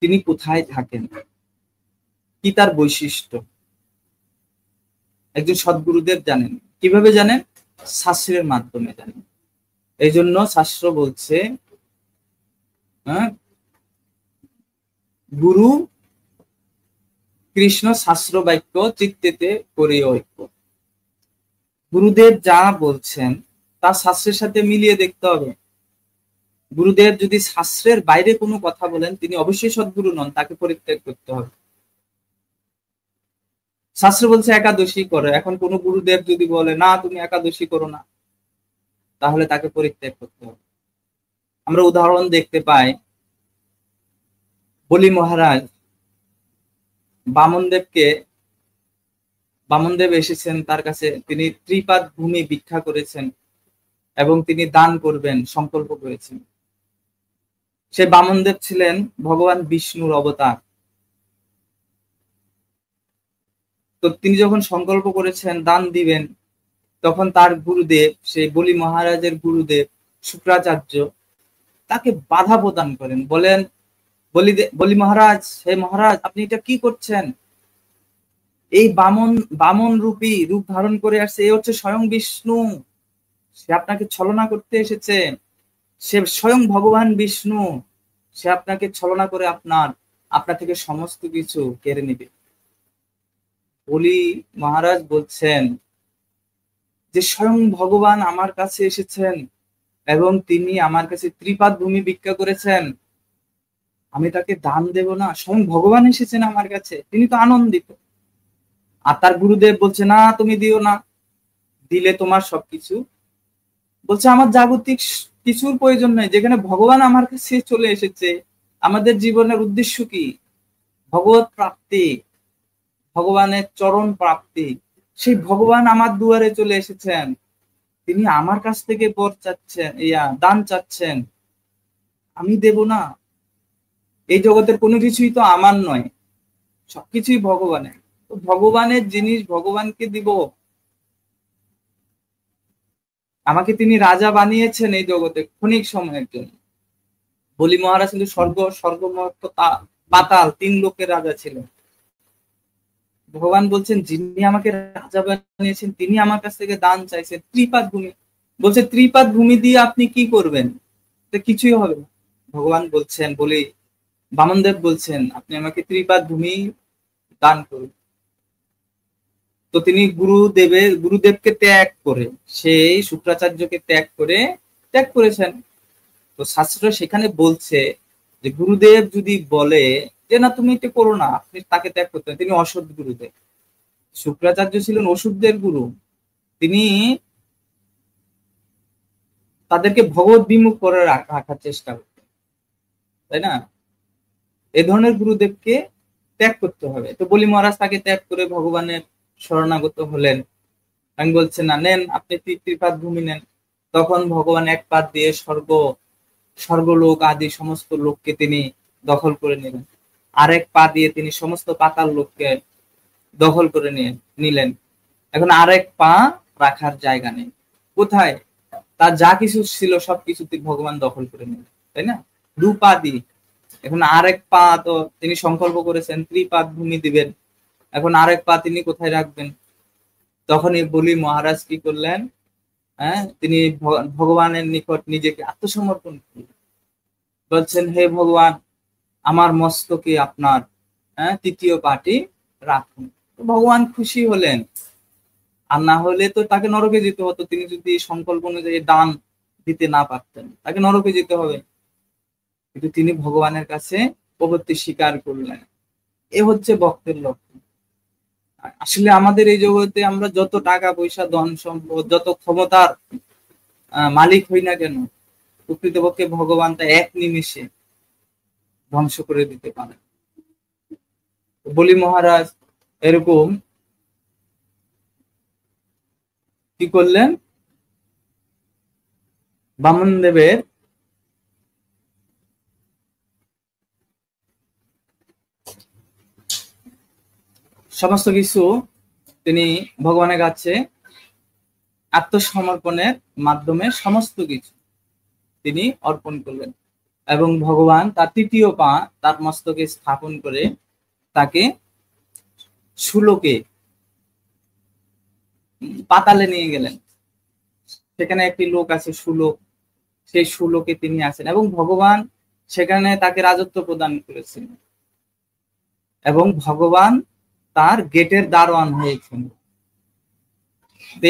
তিনি কোথায় থাকেন, কি তার বৈশিষ্ট্য। একজন সদ্গুরুদেব জানেন। কিভাবে জানেন? শাস্ত্রের মাধ্যমে জানেন। এই জন্য শাস্ত্র বলছে, গুরু কৃষ্ণ শাস্ত্র বাক্য চিত্তেতে করে ঐক্য। গুরুদেব যা বলছেন তা শাস্ত্রের সাথে মিলিয়ে দেখতে হবে। গুরুদেব যদি শাস্ত্রের বাইরে কোনো কথা বলেন, তিনি অবশ্যই সদ্গুরু নন, তাকে পরিত্যাগ করতে হবে। শাস্ত্র বলছে একাদশী করো, এখন কোন গুরুদেব যদি বলে না তুমি একাদশী করো না, তাহলে তাকে পরিত্যাগ করতে হবে। আমরা উদাহরণ দেখতে পাই, বলি মহারাজ বামনদেব এসেছেন তার কাছে, তিনি ত্রিপাদ ভূমি ভিক্ষা করেছেন এবং তিনি দান করবেন সংকল্প করেছেন। সে বামনদেব ছিলেন ভগবান বিষ্ণুর অবতার। তো তিনি যখন সংকল্প করেছেন দান দিবেন, তখন তার গুরুদেব, সেই বলি মহারাজের গুরুদেব শুক্রাচার্য, তাকে বাধা প্রদান করেন। বলেন, বলি মহারাজ, হে মহারাজ, আপনি এটা কি করছেন? এই বামন রূপী রূপ ধারণ করে আসছে, এ হচ্ছে স্বয়ং বিষ্ণু। সে আপনাকে ছলনা করতে এসেছে। সে স্বয়ং ভগবান বিষ্ণু। সে আপনাকে ছলনা করে আপনার থেকে সমস্ত কিছু কেড়ে নেবে। বলি মহারাজ বলছেন যে স্বয়ং ভগবান আমার কাছে এসেছেন এবং তিনি আমার কাছে ত্রিপাদ ভূমি ভিক্ষা করেছেন, আমি তাকে দান দেব না? স্বয়ং ভগবান এসেছেন আমার কাছে, তিনি তো আনন্দিত। আর তার গুরুদেব বলছে, না তুমি দিও না, দিলে তোমার সবকিছু। বলছে আমার জাগতিক কিছুর প্রয়োজন নেই, যেখানে ভগবান আমার কাছে চলে এসেছে। আমাদের জীবনের উদ্দেশ্য কি? ভগবত প্রাপ্তি, ভগবানের চরণ প্রাপ্তি। সেই ভগবান আমার দুয়ারে চলে এসেছেন, তিনি আমার কাছ থেকে বর চাচ্ছেন, দান চাচ্ছেন, আমি দেব না? এই জগতের কোনো কিছুই তো আমার নয়, সবকিছুই ভগবানের। তো ভগবানের জিনিস ভগবানকে দিব। আমাকে তিনি রাজা বানিয়েছেন এই জগতে ক্ষণিক সময়ের জন্য। বলি মহারাজ কিন্তু স্বর্গ পাতাল 3 লোকের রাজা ছিলেন। ভগবান বলছেন যিনি আমাকে রাজা বানিয়েছেন তিনি আমার কাছ থেকে দান চাইছেন ত্রিপাদ ভূমি। বলছে ত্রিপাদ ভূমি দিয়ে আপনি কি করবেন? তো কিছুই হবে না। ভগবান বলছেন, বামনদেব বলছেন, আপনি আমাকে ত্রিপাদ ভূমি দান করুন। তো তিনি গুরুদেবকে ত্যাগ করে, সেই শুক্রাচার্যকে ত্যাগ করেছেন। তো শাস্ত্র সেখানে বলছে যে গুরুদেব যদি বলে যে না তুমি এটা করো না, আপনি তাকে ত্যাগ করতে হবে। তিনি অসৎ গুরুদেব। শুক্রাচার্য ছিলেন অসুরদের গুরু, তিনি তাদেরকে ভগবত বিমুখ করে রাখার চেষ্টা করতেন, তাই না? এ ধরনের গুরুদেবকে ত্যাগ করতে হবে। তো বলি মহারাজ তাকে ত্যাগ করে ভগবানের শরণাগত হলেন। আমি বলছি না, নেন আপনি ত্রিপাদ ভূমি নেন। তখন ভগবান এক পাদ দিয়ে স্বর্গলোক আদি সমস্ত লোককে তিনি দখল করে নিলেন, আরেক পা দিয়ে তিনি সমস্ত পাতাল লোককে দখল করে নিলেন। এখন আরেক পা রাখার জায়গা নেই। কোথায়? তার যা কিছু ছিল সবকিছু ভগবান দখল করে নিলেন, তাই না? 2 পা দিয়ে। এখন আরেক পা তো তিনি সংকল্প করেছেন ত্রিপাদ ভূমি দিবেন, এখন আরেক পা তিনি কোথায় রাখবেন? তখন এই বলি মহারাজ কি করলেন? তিনি ভগবানের নিকট নিজেকে আত্মসমর্পণ করলেন। বলছেন, হে ভগবান, আমার মস্তকে আপনার 3য় পাটি রাখুন। ভগবান খুশি হলেন। আর না হলে তো তাকে নরকে যেতে হতো। তিনি যদি সংকল্প অনুযায়ী দান দিতে না পারতেন, তাকে নরকে যেতে হবে। কিন্তু তিনি ভগবানের কাছে প্রবৃত্তি স্বীকার করলেন। এ হচ্ছে ভক্তের লক্ষণ। আসলে আমাদের এই জগতে আমরা যত টাকা পয়সা, ধন সম্পদ, যত ক্ষমতার মালিক হই না কেন, প্রকৃতপক্ষে ভগবান তা এক নিমেষে ধ্বংস করে দিতে পারে। বলি মহারাজ এরকম কি করলেন? বামনদেবের সমস্ত কিছু তিনি ভগবানের কাছে আত্মসমর্পণের মাধ্যমে সমস্ত কিছু তিনি অর্পণ করলেন এবং ভগবান তার 3য় পা তার মস্তকে স্থাপন করে তাকে সুলোকে, পাতালে নিয়ে গেলেন। সেখানে একটি লোক আছে সুলোক, সেই সুলোকে তিনি আছেন এবং ভগবান সেখানে তাকে রাজত্ব প্রদান করেছেন এবং ভগবান তার গেটের দারোয়ান হয়েছেন।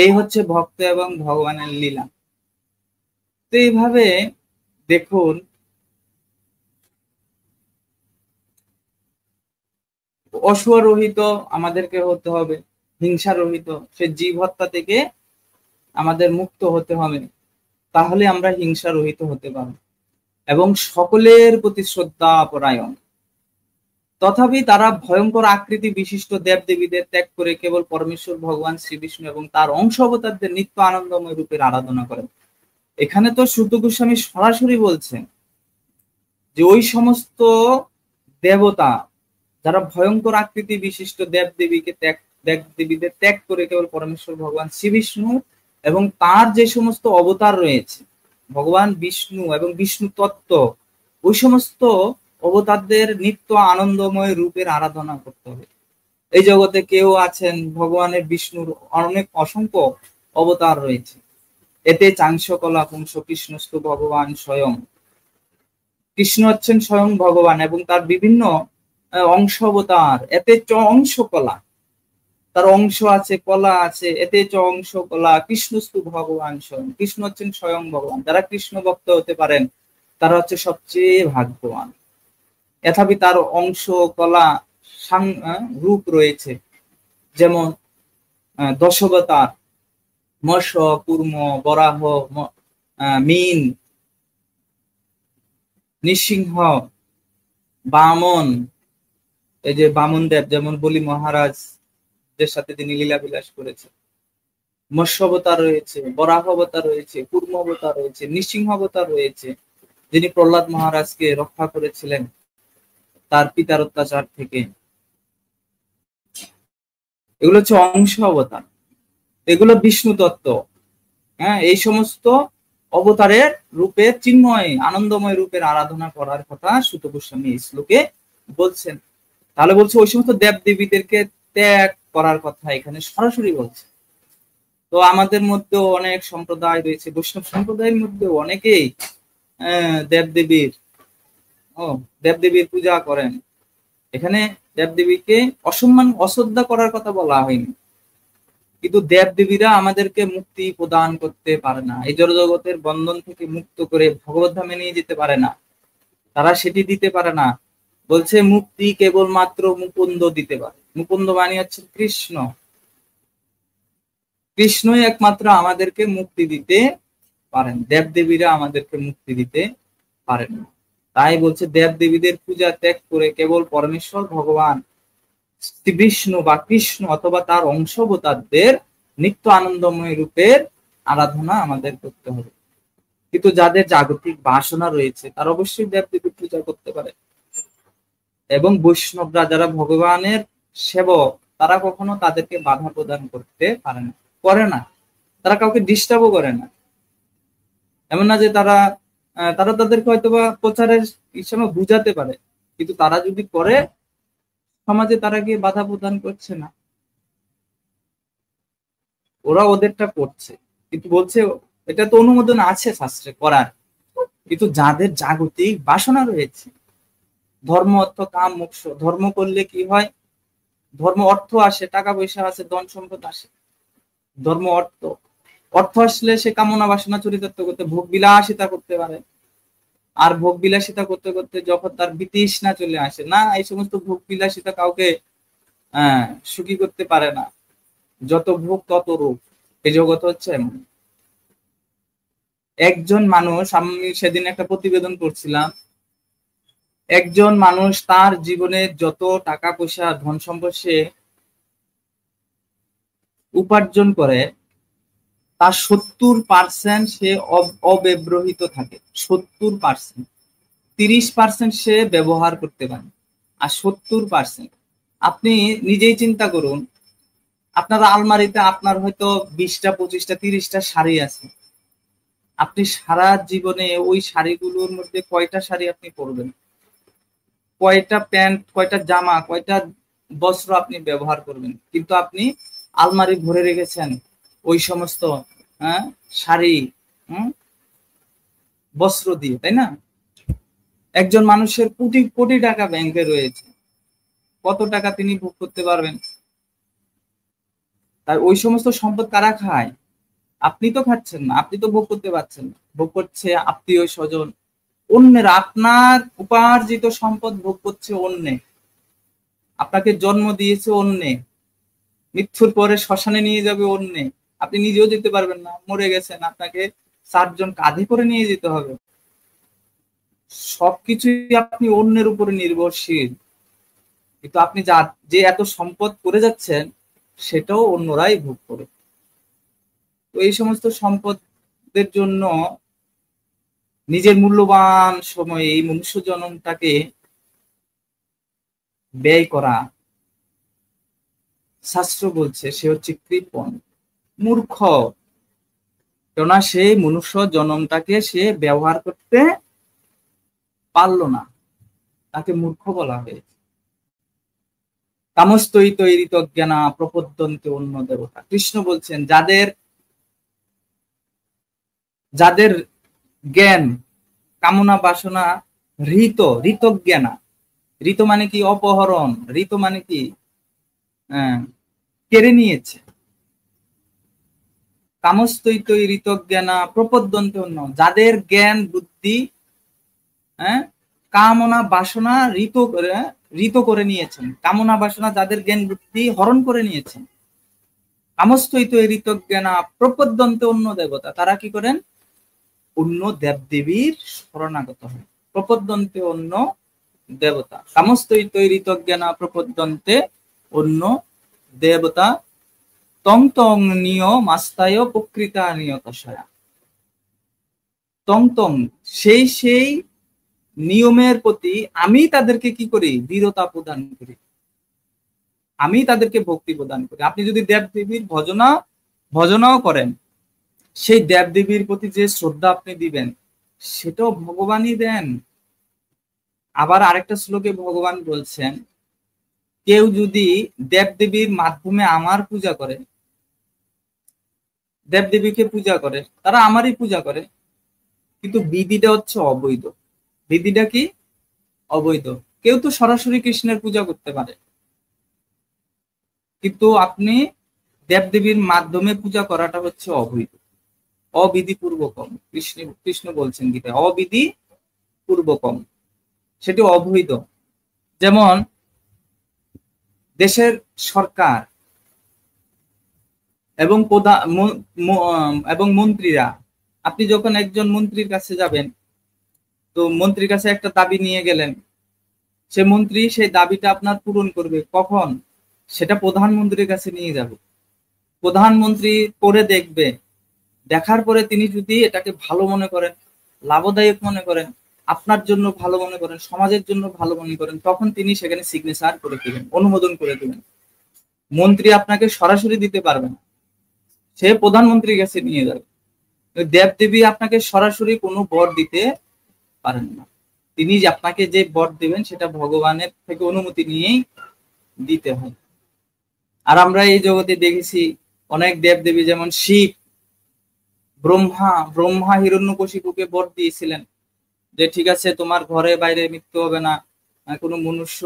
এই হচ্ছে ভক্ত এবং ভগবানের লীলা। তো এইভাবে দেখুন, অসুয়া রহিত আমাদেরকে হতে হবে, হিংসা রহিত, সে জীব হত্যা থেকে আমাদের মুক্ত হতে হবে। তাহলে আমরা হিংসা রহিত হতে পারবো এবং সকলের প্রতি শ্রদ্ধা পরায়ণ। তথাপি তারা ভয়ঙ্কর আকৃতি বিশিষ্ট দেব দেবীদের ত্যাগ করে কেবল পরমেশ্বর ভগবান শ্রী বিষ্ণু এবং তার অংশ অবতারদের নিত্য আনন্দময় রূপের আরাধনা করেন। এখানে তো সুত গোস্বামী সরাসরি বলছেন যে ওই সমস্ত দেবতা যারা ভয়ঙ্কর আকৃতি বিশিষ্ট দেব দেবীদের ত্যাগ করে কেবল পরমেশ্বর ভগবান শ্রী বিষ্ণু এবং তার যে সমস্ত অবতার রয়েছে, ভগবান বিষ্ণু এবং বিষ্ণু তত্ত্ব, ওই সমস্ত অবতারদের নিত্য আনন্দময় রূপের আরাধনা করতে হবে। এই জগতে কেউ আছেন, ভগবানের বিষ্ণুর অনেক অসংখ্য অবতার রয়েছে। এতে চাংসকলা পুংস কৃষ্ণস্তু ভগবান স্বয়ং, কৃষ্ণ হচ্ছেন স্বয়ং ভগবান এবং তার বিভিন্ন অংশ অবতার। এতে চ অংশ কলা, তার অংশ আছে, কলা আছে। এতে চ অংশ কলা কৃষ্ণস্তু ভগবান স্বয়ং, কৃষ্ণ হচ্ছেন স্বয়ং ভগবান। যারা কৃষ্ণ ভক্ত হতে পারেন তারা হচ্ছে সবচেয়ে ভাগ্যবান। তথাপি তার অংশ কলা রূপ রয়েছে, যেমন দশাবতার, মৎস্য, কুর্ম, বরাহ, মীন, নৃসিংহ, বামন। এই যে বামন দেব যেমন বলি মহারাজ দের সাথে তিনি লীলা বিলাস করেছে। মৎস্য অবতার রয়েছে, বরাহ অবতার রয়েছে, কুর্ম অবতার রয়েছে, নৃসিংহ অবতার রয়েছে, যিনি প্রহ্লাদ মহারাজকে রক্ষা করেছিলেন তার পিতার অত্যাচার থেকে। এগুলো হচ্ছে অংশ অবতার, এগুলো বিষ্ণু তত্ত্ব। হ্যাঁ, এই সমস্ত অবতারের রূপে চিন্ময় আনন্দময় রূপের আরাধনা করার কথা সুত গোস্বামী এই শ্লোকে বলছেন। তাহলে বলছে ওই সমস্ত দেব দেবীদেরকে ত্যাগ করার কথা এখানে সরাসরি বলছে। তো আমাদের মধ্যে অনেক সম্প্রদায় রয়েছে, বৈষ্ণব সম্প্রদায়ের মধ্যে অনেকেই দেবদেবীর পূজা করেন। এখানে দেবদেবীকে অসম্মান অশ্রদ্ধা করার কথা বলা হয়নি, কিন্তু দেবদেবীরা আমাদেরকে মুক্তি প্রদান করতে পারে না, এই জড়জগতের বন্ধন থেকে মুক্ত করে ভগবত ধামে নিয়ে যেতে পারে না, তারা সেটি দিতে পারে না। বলছে মুক্তি কেবলমাত্র মুকুন্দ দিতে পারে। মুকুন্দ মানে হচ্ছে কৃষ্ণ, কৃষ্ণই একমাত্র আমাদেরকে মুক্তি দিতে পারেন, দেবদেবীরা আমাদেরকে মুক্তি দিতে পারেন না। তাই বলছে দেবদেবীদের পূজা ত্যাগ করে কেবল পরমেশ্বর ভগবান শ্রী বিষ্ণু বা কৃষ্ণ অথবা তার অংশ অবতারদের নিত্য আনন্দময় রূপের আরাধনা আমাদের করতে হবে। কিন্তু যাদের জাগতিক বাসনা রয়েছে তারা অবশ্যই দেবদেবীর পূজা করতে পারে। এবং বৈষ্ণবরা যারা ভগবানের সেবক তারা কখনো তাদেরকে বাধা প্রদান করতে পারে না, করে না, তারা কাউকে ডিস্টার্বও করে না। এমন না যে তারা তাদেরকে হয়তো বা প্রচারের হিসাবে বুঝাতে পারে, কিন্তু তারা যদি করে সমাজে তারা গিয়ে বাধা প্রদান করছে না, ওরা ওদেরটা করছে। কিন্তু বলছে এটা তো অনুমোদন আছে শাস্ত্রে করার, কিন্তু যাদের জাগতিক বাসনা রয়েছে, ধর্ম অর্থ কাম মোক্ষ, ধর্ম করলে কি হয়, ধর্ম অর্থ আসে, টাকা পয়সা আসে, ধন সম্পদ আসে। ধর্ম অর্থ আসলে সে কামনা বাসনা চরিতার্থ করতে ভোগ বিলাসিতা করতে পারে। আর ভোগ বিলাসিতা করতে করতে যখন তার বিতৃষ্ণা চলে আসে, না এই সমস্ত ভোগ বিলাসিতা কাউকে সুখী করতে পারে না। যত ভোগ তত রোগ, এই জগৎ হচ্ছে এমন। একজন মানুষ, আমি সেদিন একটা প্রতিবেদন করছিলাম, একজন মানুষ তার জীবনে যত টাকা পয়সা ধন সম্পদ সে উপার্জন করে তার 70% সে অব্যবহৃত থাকে। 70%, 30% সে ব্যবহার করতে পারে, আর 70% আপনি নিজেই চিন্তা করুন। আপনার আলমারিতে আপনার হয়তো 20টা 25টা 30টা শাড়ি আছে, আপনি সারা জীবনে ওই শাড়িগুলোর মধ্যে কয়টা শাড়ি আপনি পরবেন, কয়টা প্যান্ট, কয়টা জামা, কয়টা বস্ত্র আপনি ব্যবহার করবেন? কিন্তু আপনি আলমারি ভরে রেখেছেন ওই সমস্ত শাড়ি, বস্ত্র দিয়ে, তাই না? একজন মানুষের কোটি কোটি টাকা ব্যাংকে রয়েছে, কত টাকা তিনি ভোগ করতে পারবেন? তাই ওই সমস্ত সম্পদ কারা খায়? আপনি তো খাচ্ছেন না, আপনি তো ভোগ করতে পারছেন না, ভোগ করছে আত্মীয় স্বজন, অন্যের। আপনার উপার্জিত সম্পদ ভোগ করছে অন্যে, আপনাকে জন্ম দিয়েছে অন্যে, মৃত্যুর পরে শ্মশানে নিয়ে যাবে অন্যে, আপনি নিজেও যেতে পারবেন না, মরে গেছেন, আপনাকে 4 জন কাঁধে করে নিয়ে যেতে হবে। সবকিছুই আপনি অন্যের উপরে নির্ভরশীল। কিন্তু আপনি যে এত সম্পদ করে যাচ্ছেন সেটাও অন্যরাই ভোগ করে। তো এই সমস্ত সম্পদের জন্য নিজের মূল্যবান সময়ে এই মনুষ্য জন্মটাকে ব্যয় করা, শাস্ত্র বলছে সে হচ্ছে কৃপণ, মূর্খ। কেননা সেই মনুষ্য জন্মটাকে সে ব্যবহার করতে পারলো না, তাকে মূর্খ বলা হয়েছে। কামস্তৈ তৈরিত জ্ঞানা প্রপদ্যন্তে অন্য দেবতা। কৃষ্ণ বলছেন যাদের জ্ঞান কামনা বাসনা ঋত জ্ঞানা, ঋত মানে কি অপহরণ, ঋত মানে কি কেড়ে নিয়েছে। কামস্তৈত ঋত জ্ঞানা প্রপদ্যন্তে অন্য, যাদের জ্ঞান বুদ্ধি কামনা বাসনা ঋত করে নিয়েছেন, কামনা বাসনা যাদের জ্ঞান বুদ্ধি হরণ করে নিয়েছেন। কামস্তৈত ঋত জ্ঞানা প্রপদ্যন্তে অন্য দেবতা, তারা কি করেন? অন্য দেবদেবীর শরণাগত হয়। প্রপদ্যন্তে অন্য দেবতা, কামস্তৈত ঋত জ্ঞানা প্রপদ্যন্তে অন্য দেবতা তং তং নিয়মাস্তায় প্রকৃতা নিয়তশয়া। তং তং সেই নিয়মের প্রতি আমি তাদেরকে কি করি? দৃঢ়তা প্রদান করি, আমি তাদেরকে ভক্তি প্রদান করি। আপনি যদি দেবদেবীর ভজনাও করেন, সেই দেবদেবীর প্রতি যে শ্রদ্ধা আপনি দিবেন সেটাও ভগবানই দেন। আবার আরেকটা শ্লোকে ভগবান বলছেন, কেউ যদি দেবদেবীর মাধ্যমে আমার পূজা করে, দেবদেবীকে পূজা করে, তারা আমারই পূজা করে, কিন্তু বিধিটা হচ্ছে অবৈধ। বিধিটা কি? অবৈধ। কেউ তো সরাসরি কৃষ্ণের পূজা করতে পারে, কিন্তু আপনি দেবদেবীর মাধ্যমে পূজা করাটা হচ্ছে অবৈধ, অবিধি পূর্বকম। কৃষ্ণ বলছেন গীতায়, অবিধি পূর্বকম, সেটি অবৈধ। যেমন দেশের সরকার এবং মন্ত্রীরা, আপনি যখন একজন মন্ত্রীর কাছে যাবেন, তো মন্ত্রীর কাছে একটা দাবি নিয়ে গেলেন, সে মন্ত্রী সেই দাবিটা আপনার পূরণ করবে কখন? সেটা প্রধানমন্ত্রীর কাছে নিয়ে যাবে। প্রধানমন্ত্রী করে দেখবে, দেখার পরে তিনি যদি এটাকে ভালো মনে করেন, লাভদায়ক মনে করেন, আপনার জন্য ভালো মনে করেন, সমাজের জন্য ভালো মনে করেন, তখন তিনি সেখানে সিগনেচার করে দিবেন, অনুমোদন করে দিবেন। মন্ত্রী আপনাকে সরাসরি দিতে পারবে না, সে প্রধানমন্ত্রীর কাছে নিয়ে যাবে। দেবদেবী আপনাকে সরাসরি কোনো বর দিতে পারেন না, তিনি আপনাকে যে বর দিবেন সেটা ভগবানের থেকে অনুমতি নিয়েই দিতে হয়। আর আমরা এই জগতে দেখেছি অনেক দেবদেবী, যেমন শিব, ব্রহ্মা হিরণ্যকশিপুকে বর দিয়েছিলেন যে ঠিক আছে, তোমার ঘরে বাইরে মৃত্যু হবে না, কোনো মনুষ্য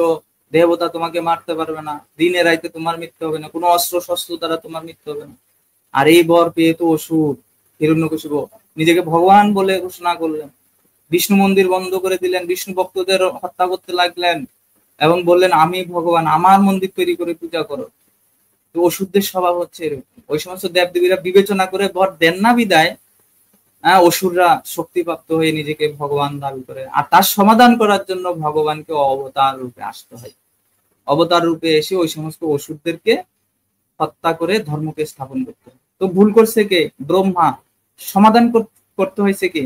দেবতা তোমাকে মারতে পারবে না, দিনে রাইতে তোমার মৃত্যু হবে না, কোনো অস্ত্র শস্ত্র দ্বারা তোমার মৃত্যু হবে না। আর এই বর পেয়ে তো অসুর হিরণ্যকশিপু নিজেকে ভগবান বলে ঘোষণা করলেন, বিষ্ণু মন্দির বন্ধ করে দিলেন, বিষ্ণু ভক্তদের হত্যা করতে লাগলেন এবং বললেন আমি ভগবান, আমার মন্দির তৈরি করে পূজা করো। তো অসুরদের স্বভাব হচ্ছে এরকম, ওই সমস্ত দেবদেবীরা বিবেচনা করে বর দেন না বিদায় অসুররা শক্তিপ্রাপ্ত হয়ে নিজেকে ভগবান দাবি করে। আর তার সমাধান করার জন্য ভগবানকে অবতার রূপে আসতে হয়, অবতার রূপে এসে ওই সমস্ত অসুরদেরকে হত্যা করে ধর্মকে স্থাপন করতে হয়। তো ভুল করছে কে? ব্রহ্মা। সমাধান করতে হয়েছে কে?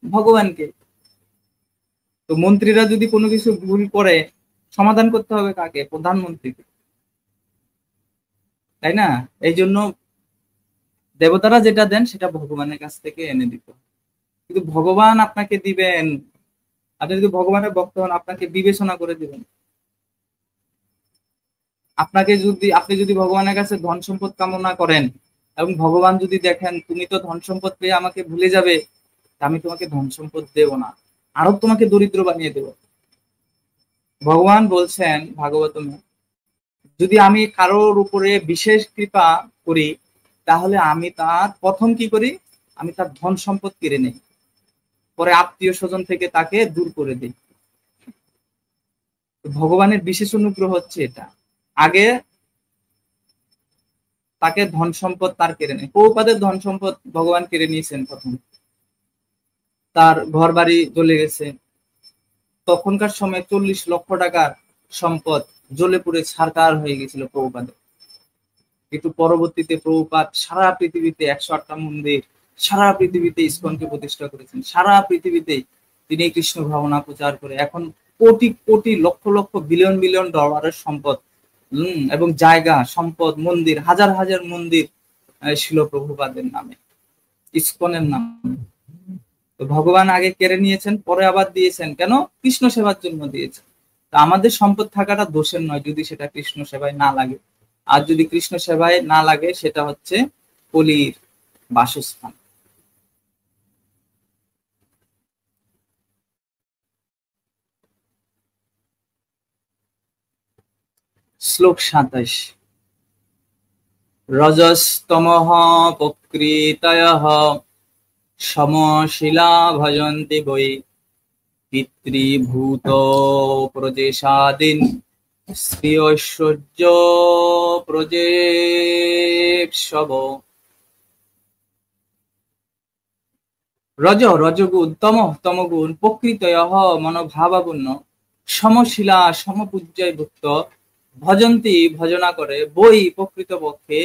ভগবানকে। তো মন্ত্রীরা যদি কোনো কিছু ভুল করে, সমাধান করতে হবে কাকে? প্রধানমন্ত্রীকে, তাই না? এই জন্য দেবতারা যেটা দেন সেটা ভগবানের কাছ থেকে এনে দিত, কিন্তু ভগবান আপনাকে দিবেন, আপনি যদি ভগবানের ভক্ত হন আপনাকে বিবেচনা করে দিবেন। আপনি যদি ভগবানের কাছে ধন সম্পদ কামনা করেন এবং ভগবান যদি দেখেন তুমি তো ধন সম্পদ পেয়ে আমাকে ভুলে যাবে, আমি তোমাকে ধন সম্পদ দেব না, আরো তোমাকে দরিদ্র বানিয়ে দেব। ভগবান বলছেন ভাগবতমে, যদি আমি কারোর উপরে বিশেষ কৃপা করি তাহলে আমি তার প্রথম কি করি? আমি তার ধন সম্পদ কেড়ে নেই, পরে আত্মীয় স্বজন থেকে তাকে দূর করে দিই। ভগবানের বিশেষ অনুগ্রহ হচ্ছে এটা, আগে তাকে ধন সম্পদ তার কেড়ে নেই। প্রভুপাদের ধন সম্পদ ভগবান কেড়ে নিয়েছেন, প্রথম তার ঘর বাড়ি চলে গেছে। তখনকার সময় 40 লক্ষ টাকার সম্পদ জ্বলে পুড়ে ছারকার হয়ে গেছিল প্রভুপাদের। কিন্তু পরবর্তীতে প্রভুপাদ সারা পৃথিবীতে 108টা মন্দির, সারা পৃথিবীতে ইসকনকে প্রতিষ্ঠা করেছেন। সারা পৃথিবীতে তিনি কৃষ্ণ ভাবনা প্রচার করে এখন কোটি কোটি লক্ষ লক্ষ বিলিয়ন বিলিয়ন ডলারের সম্পদ এবং জায়গা সম্পদ, মন্দির, হাজার হাজার মন্দির ছিল প্রভুপাদের নামে, ইসকনের নামে। তো ভগবান আগে কেড়ে নিয়েছেন, পরে আবার দিয়েছেন। কেন? কৃষ্ণ সেবার জন্য দিয়েছেন। তা আমাদের সম্পদ থাকাটা দোষের নয় যদি সেটা কৃষ্ণ সেবায় না লাগে। আর যদি কৃষ্ণ সেবায় না লাগে সেটা হচ্ছে কলির বাসস্থান। শ্লোক 27। রজস্তমঃ প্রকৃতয়ঃ সমশিলা ভজন্তি বৈ পিতৃভূত প্রজেশাদিন শ্রীঐশ্বর্য প্রজেশব। রজগুণ, তমগুণ, প্রকৃতয়ঃ মনোভাবাপূর্ণ, সমশিলা সমপূজ্যায় ভুক্ত, ভজন্তি ভজনা করে, বই প্রকৃতপক্ষে,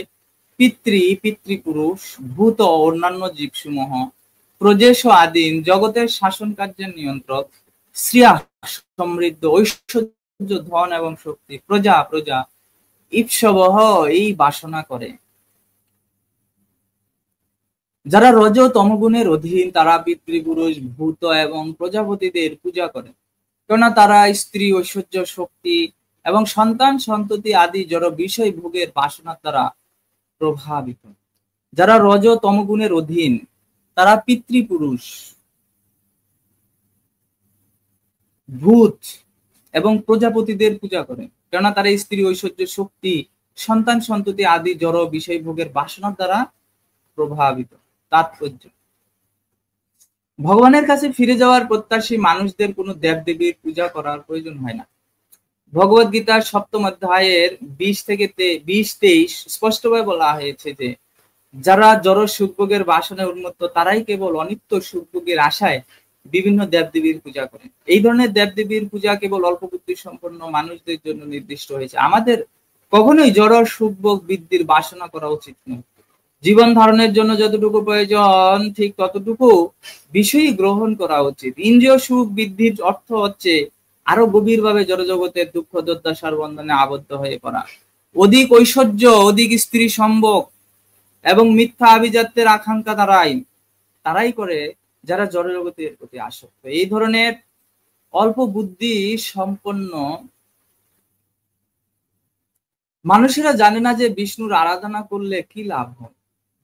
পিতৃপুরুষ, ভূত অন্যান্য জীবসমূহ, প্রজেশ আদিন জগতের শাসন কার্যের নিয়ন্ত্রক, শ্রিয়া সমৃদ্ধ, ঐশ্বর্য ধন এবং শক্তি, প্রজা ঈপ্সবহ এই বাসনা করে। যারা রজ তমগুণের অধীন তারা পিতৃপুরুষ, ভূত এবং প্রজাপতিদের পূজা করে, কেননা তারা স্ত্রী, ঐশ্বর্য, শক্তি এবং সন্তান সন্ততি আদি জড় বিষয় ভোগের বাসনার দ্বারা প্রভাবিত। যারা রজ তমগুণের অধীন তারা পিতৃপুরুষ, ভূত এবং প্রজাপতিদের পূজা করে, কেননা তারা স্ত্রী, ঐশ্বর্য, শক্তি, সন্তান সন্ততি আদি জড় বিষয় ভোগের বাসনার দ্বারা প্রভাবিত। তাৎপর্য: ভগবানের কাছে ফিরে যাওয়ার প্রত্যাশী মানুষদের কোনো দেবদেবীর পূজা করার প্রয়োজন হয় না। ভগবদ গীতার 7ম অধ্যায়ের 20-23 স্পষ্টভাবে বলা হয়েছে যে যারা জড় সুখভোগের বাসনায় উন্মত্ত তারাই কেবল অনিত্য সুখভোগের আশায় বিভিন্ন দেবদেবীর পূজা করেন। এই ধরনের দেবদেবীর পূজা কেবল অল্প বুদ্ধি সম্পন্ন মানুষদের জন্য নির্দিষ্ট হয়েছে। আমাদের কখনোই জড় সুখভোগ বৃদ্ধির বাসনা করা উচিত নয়। জীবন ধারণের জন্য যতটুকু প্রয়োজন ঠিক ততটুকু বিষয়ই গ্রহণ করা উচিত। ইন্দ্রিয় সুখ বৃদ্ধির অর্থ হচ্ছে আরো গভীরভাবে জড়জগতের দুঃখ দুর্দশার বন্ধনে আবদ্ধ হয়ে পড়া। অধিক ঐশ্বর্য, অধিক স্ত্রী সম্ভোগ এবং মিথ্যা আভিজাত্যের আকাঙ্ক্ষা তারাই করে যারা জড়জগতের প্রতি আসক্ত। এই ধরনের অল্প বুদ্ধি সম্পন্ন মানুষেরা জানে না যে বিষ্ণুর আরাধনা করলে কি লাভ হয়।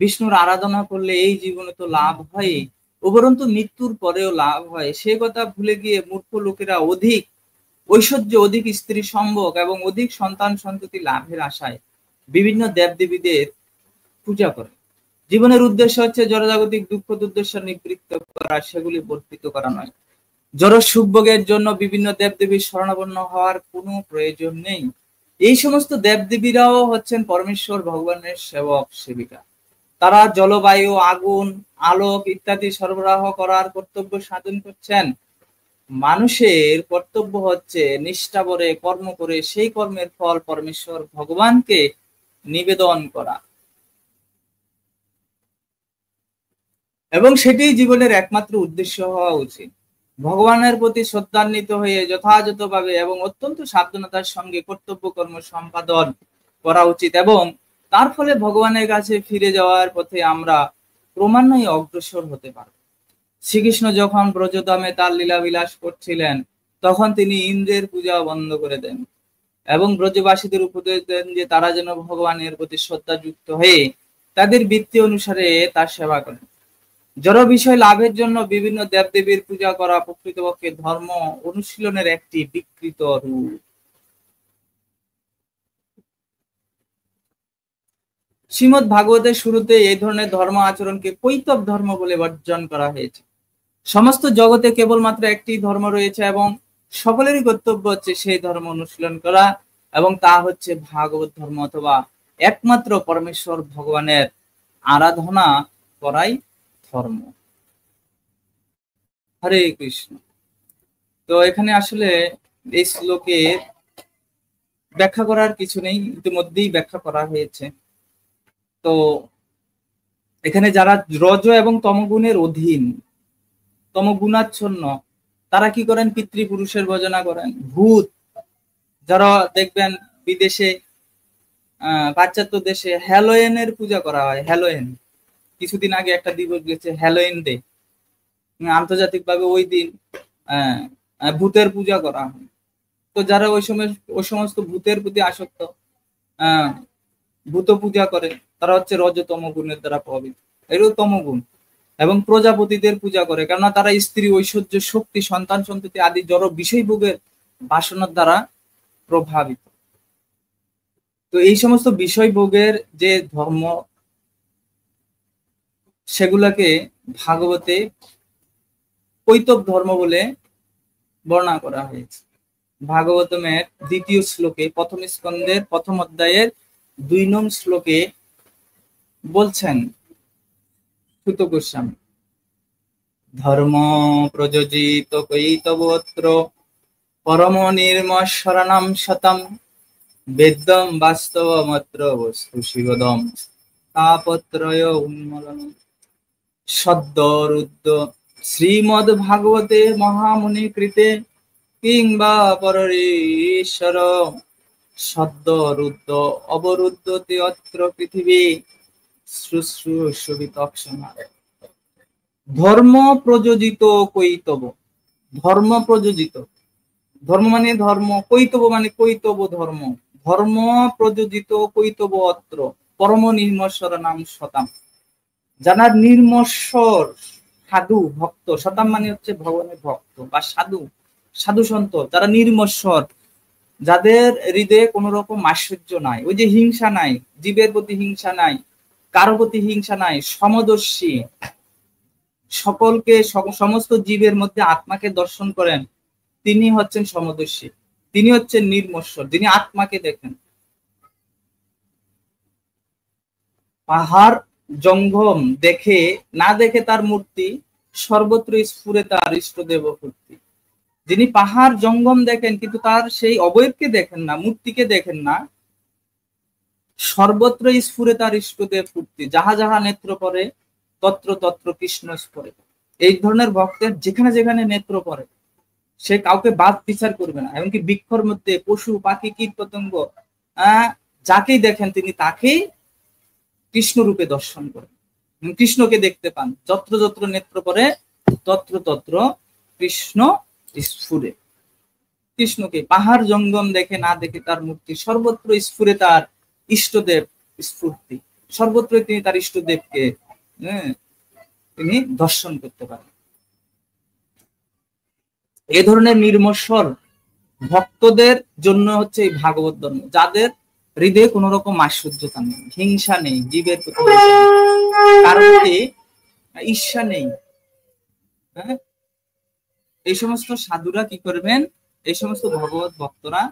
বিষ্ণুর আরাধনা করলে এই জীবনে তো লাভ হয়, উপরন্তু মৃত্যুর পরেও লাভ হয়। সে কথা ভুলে গিয়ে মূর্খ লোকেরা অধিক ঐশ্বর্য, অধিক স্ত্রী সম্ভোগ এবং অধিক সন্তান সন্ততি লাভের আশায় বিভিন্ন দেবদেবীদের পূজা করে। জীবনের উদ্দেশ্য হচ্ছে জড়জাগতিক দুঃখ দুর্দশা নিবৃত্ত করা, সেগুলি বর্ধিত করা নয়। জড় সুখভোগের জন্য বিভিন্ন দেবদেবীর শরণাপন্ন হওয়ার কোনো প্রয়োজন নেই। এই সমস্ত দেবদেবীরাও হচ্ছেন পরমেশ্বর ভগবানের সেবক সেবিকা। তারা জলবায়ু, আগুন, আলোক ইত্যাদি সরবরাহ করার কর্তব্য সাধন করছেন। মানুষের কর্তব্য হচ্ছে নিষ্ঠাভরে কর্ম করে সেই কর্মের ফল পরমেশ্বর ভগবানকে নিবেদন করা, এবং সেটি জীবনের একমাত্র উদ্দেশ্য হওয়া উচিত। ভগবানের প্রতি শ্রদ্ধান্বিত হয়ে যথাযথভাবে এবং অত্যন্ত সাবধানতার সঙ্গে কর্তব্য কর্ম সম্পাদন করা উচিত, এবং তার ফলে ভগবানের কাছে ফিরে যাওয়ার পথে আমরা ক্রমান্বয়ে অগ্রসর হতে পারব। শ্রীকৃষ্ণ যখন ব্রজধামে তার লীলা বিলাস করছিলেন তখন তিনি ইন্দ্রের পূজা বন্ধ করে দেন এবং ব্রজবাসীদের উপদেশ দেন যে তারা যেন ভগবানের প্রতি শ্রদ্ধাযুক্ত হয়ে তাদের বৃত্তি অনুসারে তার সেবা করেন। জড় বিষয় লাভের জন্য বিভিন্ন দেবদেবীর পূজা করা প্রকৃতপক্ষে ধর্ম অনুশীলনের একটি বিকৃত রূপ। শ্রীমদ্ ভাগবতের শুরুতে এই ধরনের ধর্ম আচরণকে কৈতব ধর্ম বলে বর্জন করা হয়েছে। সমস্ত জগতে কেবলমাত্র একটি ধর্ম রয়েছে এবং সকলেরই কর্তব্য হচ্ছে সেই ধর্ম অনুশীলন করা, এবং তা হচ্ছে ভাগবত ধর্ম অথবা একমাত্র পরমেশ্বর ভগবানের আরাধনা করাই ধর্ম। হরে কৃষ্ণ। তো এখানে আসলে এই শ্লোকের ব্যাখ্যা করার কিছু নেই, ইতিমধ্যেই ব্যাখ্যা করা হয়েছে। তো এখানে যারা রজ এবং তমগুণের অধীন, তমগুণাচ্ছন্ন, তারা কি করেন? পিতৃপুরুষের ভজনা করেন। ভূত যারা দেখবেন বিদেশে, পাশ্চাত্য দেশে হ্যালোয়েনের পূজা করা হয়। হ্যালোয়েন, কিছুদিন আগে একটা দিবস গেছে হ্যালোয়েন ডে, আন্তর্জাতিক ভাবে ওই দিন ভূতের পূজা করা হয়। তো যারা ওই সমস্ত ভূতের প্রতি আসক্ত, ভূত পূজা করে, তারা হচ্ছে রজতম গুণের দ্বারা প্রভাবিত, এরও তমগুণ। এবং প্রজাপতিদের পূজা করে, কেননা তারা স্ত্রী, ঐশ্বর্য, শক্তি, সন্তান সন্ততি আদি জড় বিষয় ভোগের বাসনার দ্বারা প্রভাবিত। তো এই সমস্ত বিষয় ভোগের যে ধর্ম, সেগুলাকে ভাগবতে কৈতব ধর্ম বলে বর্ণনা করা হয়েছে। ভাগবতমের দ্বিতীয় শ্লোকে, প্রথম স্কন্ধের প্রথম অধ্যায়ের 2 নং শ্লোকে বলছেন সুত গোস্বামী, ধর্ম প্রযোজিত কৈতবত্র পরম নির্মশরণম শতম বেদ্যম বাস্তবমত্র বস্তু শিবদম তাপত্রয় উন্মলনম সদ্যরুদ্ধ শ্রীমদ্ ভাগবতে মহামুনি কৃতে কিংবা পরীশ্বর সদ্যরুদ্ধ অবরুদ্ধতে অত্র পৃথিবী শুশ্রূষবিতক্ষণা। ধর্ম প্রযোজিত কৈতব, ধর্ম প্রযোজিত, ধর্ম মানে ধর্ম, কৈতব মানে কৈতব ধর্ম, ধর্ম প্রযোজিত কৈতব অত্র পরম নির্মশ্বর নাম শতাম, যারা নির্মশ্বর সাধু ভক্ত, শতাম মানে হচ্ছে ভগবানের ভক্ত বা সাধু, সাধু সন্ত, যারা নির্মশ্বর, যাদের হৃদয়ে কোন রকম আশ্চর্য নাই, ওই যে হিংসা নাই, জীবের প্রতি হিংসা নাই, কারো প্রতি হিংসা নাই, সমদর্শী, সকলকে সমস্ত জীবের মধ্যে আত্মাকে দর্শন করেন, তিনি হচ্ছেন সমদর্শী, তিনি হচ্ছেন নির্মশ্বর, যিনি আত্মাকে দেখেন। পাহাড় জঙ্গম দেখে না দেখে তার মূর্তি, সর্বত্র স্ফুরে তার ইষ্টদেব মূর্তি। যিনি পাহাড় জঙ্গম দেখেন কিন্তু তার সেই অবয়বকে দেখেন না, মূর্তিকে দেখেন না, সর্বত্র স্ফুরে তার ইষ্টদেব মূর্তি, যাহা যাহা নেত্র পড়ে তত্র তত্র কৃষ্ণ স্ফুরে। এই ধরনের ভক্তের যেখানে যেখানে নেত্র পড়ে, সে কাউকে বাদ বিচার করবে না, এমনকি বৃক্ষর মধ্যে পশু পাখি কীট পতঙ্গ যাকেই দেখেন তিনি তাকেই কৃষ্ণ রূপে দর্শন করেন, কৃষ্ণকে দেখতে পান। যত্র যত্র নেত্র পড়ে তত্র তত্র কৃষ্ণ স্ফুরে। কৃষ্ণকে পাহাড় জঙ্গম দেখে না দেখে তার মূর্তি, সর্বত্র স্ফুরে তার ইষ্টদেব স্ফূর্তি, সর্বত্র তিনি তার ইষ্টদেবকে তিনি দর্শন করতে পারেন। এ ধরনের নির্মশ্বর ভক্তদের জন্য হচ্ছে এই ভাগবত ধর্ম, যাদের হৃদয়ে কোন রকম আশ্চর্যতা নেই, হিংসা নেই, জীবের প্রতি কারো প্রতি ঈর্ষা নেই। হ্যাঁ, এই সমস্ত সাধুরা কি করবেন? এই সমস্ত ভগবত ভক্তরা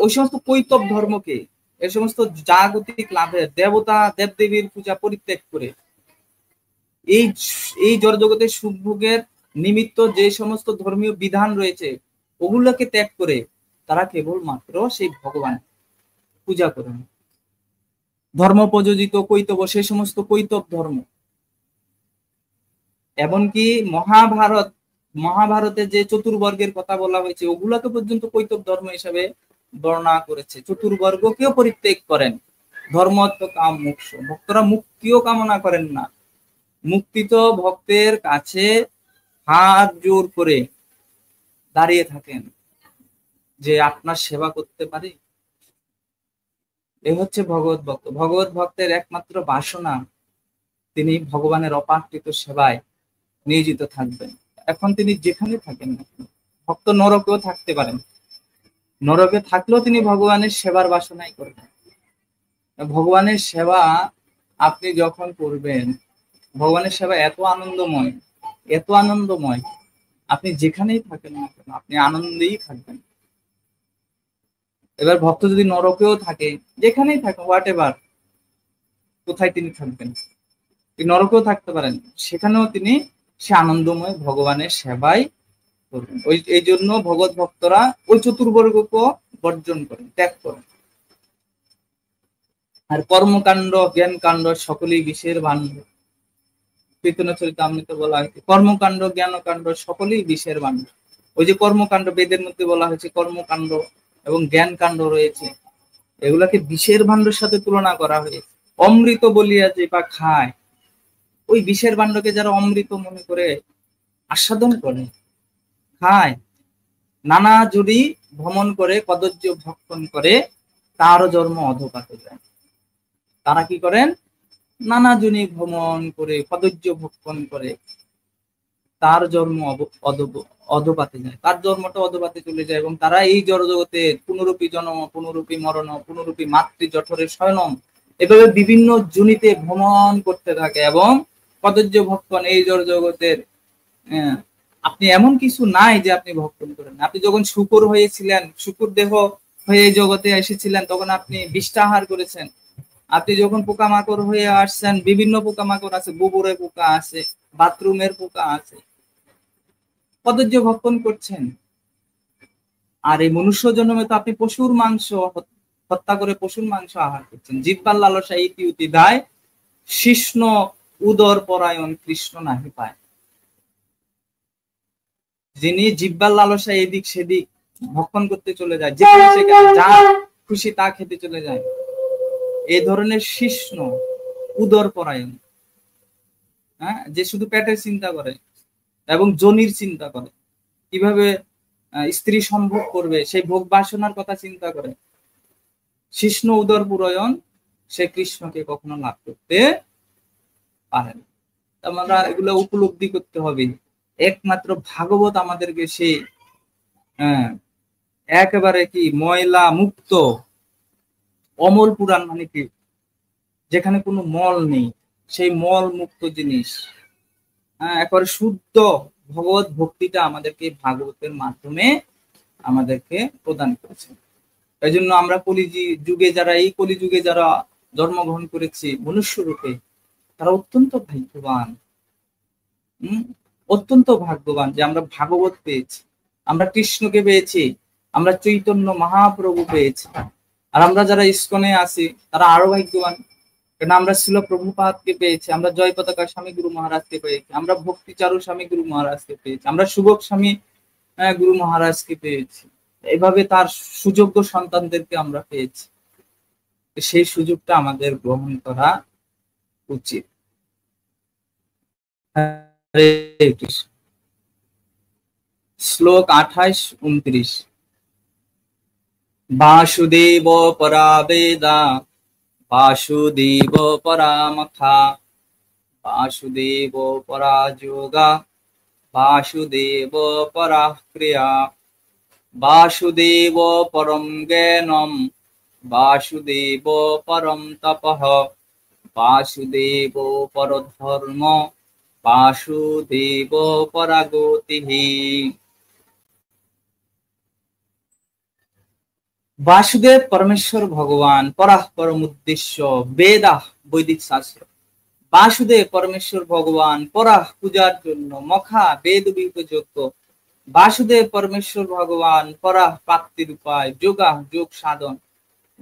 ওই সমস্ত কৈতব ধর্মকে, এই সমস্ত জাগতিক লাভের, দেবতা দেবদেবীর পূজা পরিত্যাগ করে, এই জড়জগতের সুখভোগের নিমিত্ত যে সমস্ত ধর্মীয় বিধান রয়েছে ওগুলোকে ত্যাগ করে তারা কেবলমাত্র সেই ভগবান পূজা করেন। ধর্ম প্রযোজিত কৈতব, সেই সমস্ত কৈতব ধর্ম, এমনকি মহাভারতে যে চতুর্বর্গের কথা বলা হয়েছে ওগুলাকে পর্যন্ত কৈতব ধর্ম হিসাবে বর্ণনা করেছে। চতুর্বর্গকেও পরিত্যাগ করেন, ধর্ম কাম মোক্ষ, ভক্তরা মুক্তিও কামনা করেন না। মুক্তি তো ভক্তের কাছে হাত জোর করে দাঁড়িয়ে থাকেন যে আপনার সেবা করতে পারি। এ হচ্ছে ভগবত ভক্ত। ভগবত ভক্তের একমাত্র বাসনা তিনি ভগবানের অপাকৃত সেবায় নিয়োজিত থাকবেন। এখন তিনি যেখানে থাকেন না, ভক্ত নরকেও থাকতে পারেন, নরকে থাকলেও তিনি ভগবানের সেবার বাসনাই করবেন। ভগবানের সেবা আপনি যখন করবেন, ভগবানের সেবা এত আনন্দময়, এত আনন্দময়, আপনি যেখানেই থাকেন না কেন আপনি আনন্দেই থাকবেন। এবার ভক্ত যদি নরকেও থাকে, যেখানেই থাকে, হোয়াট এভার, কোথায় তিনি থাকবেন, নরকেও থাকতে পারেন, সেখানেও তিনি সে আনন্দময় ভগবানের সেবায় করবেন। এই জন্য ভগবত ভক্তরা ওই চতুর্বর্গকে বর্জন করেন, ত্যাগ করেন। আর কর্মকাণ্ড জ্ঞান কাণ্ড সকলেই বিষের ভাণ্ড। চৈতন্য চরিতামৃতে বলা হয়েছে কর্মকাণ্ড জ্ঞান কাণ্ড সকলেই বিষের ভাণ্ড। ওই যে কর্মকাণ্ড বেদের মধ্যে বলা হয়েছে কর্মকাণ্ড এবং জ্ঞান কাণ্ড রয়েছে, এগুলাকে বিষের ভাণ্ডের সাথে তুলনা করা হয়েছে। অমৃত বলিয়া যে বা খায়, ওই বিষের ভাণ্ডকে যারা অমৃত মনে করে আস্বাদন করে খায়, নানা জুড়ি ভ্রমণ করে কদর্য ভক্ষণ করে, তারও জন্ম অধপাতে যায়। তারা কি করেন? নানা জুনি ভ্রমণ করে কদর্য ভক্ষণ করে তার জন্ম অধপাতে যায়, তার জন্মটা অধপাতে চলে যায়, এবং তারা এই জড়জগতে পুনরূপী জন্ম, পুনরূপী মরণ, পুনরূপী মাতৃ জঠরে শয়নম, এভাবে বিভিন্ন জুনিতে ভ্রমণ করতে থাকে। এবং কদর্য ভক্ষণ এই জড়জগতের আপনি এমন কিছু নাই যে আপনি ভক্ষণ করেন। আপনি যখন শূকর হয়েছিলেন, শূকর দেহ হয়ে এই জগতে এসেছিলেন, তখন আপনি বিষ্ঠাহার করেছেন। আপনি যখন পোকামাকড় হয়ে আসছেন, বিভিন্ন পোকামাকড় আছে, গোবরের পোকা আছে, বাথরুমের পোকা আছে, কদর্য ভক্ষণ করছেন। আর এই মনুষ্য জন্মে তো আপনি পশুর মাংস হত্যা করে পশুর মাংস আহার করছেন। জিহ্বার লালসা ইতি উতি দায়, শিষ্ণ উদর পরায়ণ কৃষ্ণ নাহি পায়। যিনি জিহ্বার লালসা এদিক সেদিক ভক্ষণ করতে চলে যায়, যেখানে সেখানে যা খুশি তা খেতে চলে যায়, এই ধরনের শিষ্ণ উদর পরায়ণ, হ্যাঁ, যে শুধু পেটের চিন্তা করে এবং যোনির চিন্তা করে, কিভাবে স্ত্রী সম্ভোগ করবে সেই ভোগ বাসনার কথা চিন্তা করে, শিষ্ণ উদর পুরায়ণ সে কৃষ্ণকে কখনো লাভ করতে পারে না। আমরা এগুলো উপলব্ধি করতে হবে। একমাত্র ভাগবত আমাদেরকে সেই একেবারে কি ময়লা মুক্ত অমল পুরাণ, মানে কি যেখানে কোনো মল নেই, সেই মল মুক্ত জিনিস, একেবারে শুদ্ধ ভগবত ভক্তিটা আমাদেরকে ভাগবতের মাধ্যমে আমাদেরকে প্রদান করেছে। এই জন্য আমরা যুগে যারা এই কলিযুগে যারা জন্মগ্রহণ করেছি মনুষ্য রূপে, তারা অত্যন্ত ভাগ্যবান, অত্যন্ত ভাগ্যবান যে আমরা ভাগবত পেয়েছি, আমরা কৃষ্ণকে পেয়েছি, আমরা চৈতন্য মহাপ্রভু পেয়েছি। আর আমরা যারা ইস্কনে আছি তারা আরো ভাগ্যবান, কারণ আমরা ছিল প্রভুপাদকে পেয়েছি, আমরা জয় পতাকা স্বামী গুরু মহারাজকে পেয়েছি, আমরা ভক্তিচারু স্বামী গুরু মহারাজকে পেয়েছি, আমরা শুভক স্বামী গুরু মহারাজকে পেয়েছি। এইভাবে তার সুযোগ্য সন্তানদেরকে আমরা পেয়েছি। সেই সুযোগটা আমাদের গ্রহণ করা উচিত। হরে কৃষ্ণ। শ্লোক 28-29। বাসুদেব পরা বেদা, বাসুদেব পরামখা, বাসুদেব পরা যোগা, বাসুদেব পরা ক্রিয়া, বাসুদেব পরম জ্ঞানম, বাসুদেব পরম তপঃ, বাসুদেব পরধর্ম, বাসুদেব পরাগতিঃ। বাসুদেব পরমেশ্বর ভগবান, পরাঃ পরম উদ্দেশ্য বেদাঃ বৈদিক শাস্ত্র। বাসুদেব পরমেশ্বর ভগবান, পরাঃ পূজার জন্য, মখা বেদ বিহিত। বাসুদেব পরমেশ্বর ভগবান, পরাঃ প্রাপ্তির উপায়, যোগা যোগ সাধন।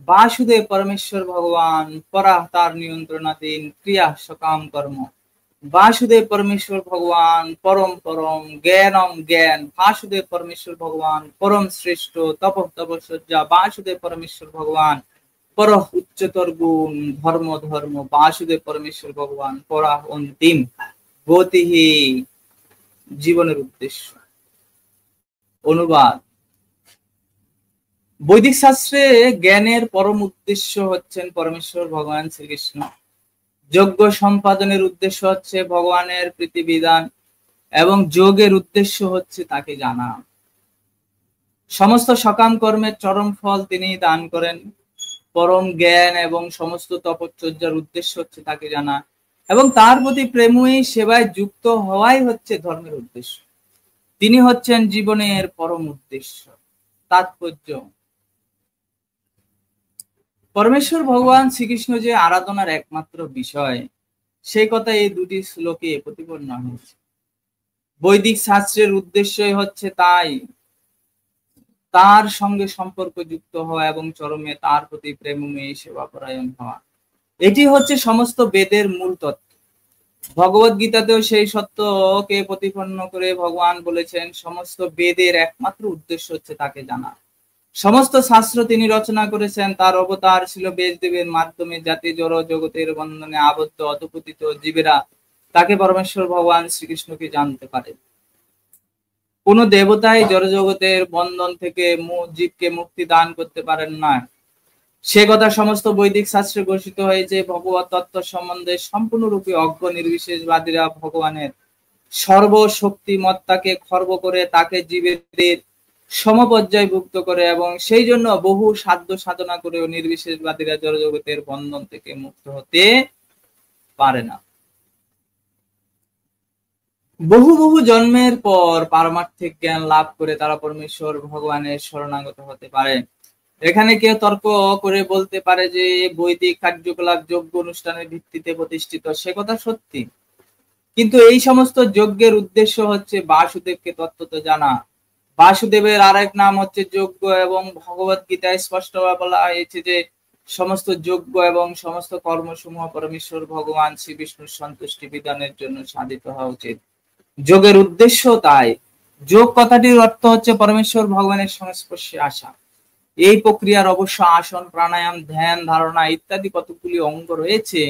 বাসুদেব পরমেশ্বর ভগবান, পরাঃ তার নিয়ন্ত্রণাধীন ক্রিয়া সকাম কর্ম। বাসুদেব পরমেশ্বর ভগবান, পরম পরম জ্ঞানম জ্ঞান। বাসুদেব পরমেশ্বর ভগবান, পরম শ্রেষ্ঠ তপঃ বাসুদেব পরমেশ্বর ভগবান, পরঃ উচ্চতর গুণ ধর্ম ধর্ম। বাসুদেব পরমেশ্বর ভগবান, পরাঃ অন্তিম গতিঃ, জীবনের উদ্দেশ্য। অনুবাদ: বৈদিক শাস্ত্রে জ্ঞানের পরম উদ্দেশ্য হচ্ছেন পরমেশ্বর ভগবান শ্রীকৃষ্ণ। যজ্ঞ সম্পাদনের উদ্দেশ্য হচ্ছে ভগবানের প্রীতিবিধান, এবং যোগের উদ্দেশ্য হচ্ছে তাকে জানা। সমস্ত সকাম কর্মের চরম ফল তিনি দান করেন। পরম জ্ঞান এবং সমস্ত তপশ্চর্যার উদ্দেশ্য হচ্ছে তাকে জানা, এবং তার প্রতি প্রেমই সেবায় যুক্ত হওয়াই হচ্ছে ধর্মের উদ্দেশ্য। তিনি হচ্ছেন জীবনের পরম উদ্দেশ্য। তাৎপর্য: পরমেশ্বর ভগবান শ্রীকৃষ্ণ যে আরাধনার একমাত্র বিষয়, সেই কথা এই দুটি শ্লোকে প্রতিপন্ন হয়েছে। বৈদিক শাস্ত্রের উদ্দেশ্যই হচ্ছে তাই তার সঙ্গে সম্পর্ক যুক্ত হওয়া এবং চরমে তার প্রতি প্রেমময়ী সেবাপরায়ণ হওয়া। এটি হচ্ছে সমস্ত বেদের মূল তত্ত্ব। ভগবত গীতাতেও সেই সত্যকে প্রতিপন্ন করে ভগবান বলেছেন সমস্ত বেদের একমাত্র উদ্দেশ্য হচ্ছে তাকে জানা। সমস্ত শাস্ত্র তিনি রচনা করেছেন, তার অবতার ছিল বেদদেবের মাধ্যমে, যাতে জড় জগতের বন্ধনে আবদ্ধ অধপতিত জীবেরা তাকে পরমেশ্বর ভগবান শ্রীকৃষ্ণকে জানতে পারে। কোন দেবতাই জড়জগতের বন্ধন থেকে জীবকে মুক্তি দান করতে পারেন না, সে কথা সমস্ত বৈদিক শাস্ত্রে ঘোষিত হয়েছে। ভগবত তত্ত্ব সম্বন্ধে সম্পূর্ণরূপে অজ্ঞ নির্বিশেষবাদীরা ভগবানের সর্বশক্তিমত্তাকে খর্ব করে তাকে জীবেদের সমপর্যায়ভুক্ত করে এবং সেই জন্য বহু সাধ্য সাধনা করেও নির্বিশেষবাদীরা জড়জগতের বন্ধন থেকে মুক্ত হতে পারে না। বহু বহু জন্মের পর পারমার্থিক জ্ঞান লাভ করে তারা পরমেশ্বর ভগবানের শরণাগত হতে পারে। এখানে কেউ তর্ক করে বলতে পারে যে বৈদিক কার্যকলাপ যজ্ঞ অনুষ্ঠানের ভিত্তিতে প্রতিষ্ঠিত, সে কথা সত্যি, কিন্তু এই সমস্ত যজ্ঞের উদ্দেশ্য হচ্ছে বাসুদেবকে তত্ত্বত জানা। বাসুদেবের আরেক নাম হচ্ছে যজ্ঞ এবং ভগবত গীতায় স্পষ্টভাবে বলা হয়েছে যে সমস্ত যজ্ঞ এবং সমস্ত কর্মসমূহ পরমেশ্বর ভগবান শ্রী বিষ্ণুর সন্তুষ্টি বিধানের জন্য সাধিত হওয়া উচিত। যোগের উদ্দেশ্য তাই। যোগ কথাটির অর্থ হচ্ছে পরমেশ্বর ভগবানের সংস্পর্শে আসা। এই প্রক্রিয়ার অবশ্য আসন, প্রাণায়াম, ধ্যান, ধারণা ইত্যাদি কতগুলি অঙ্গ রয়েছে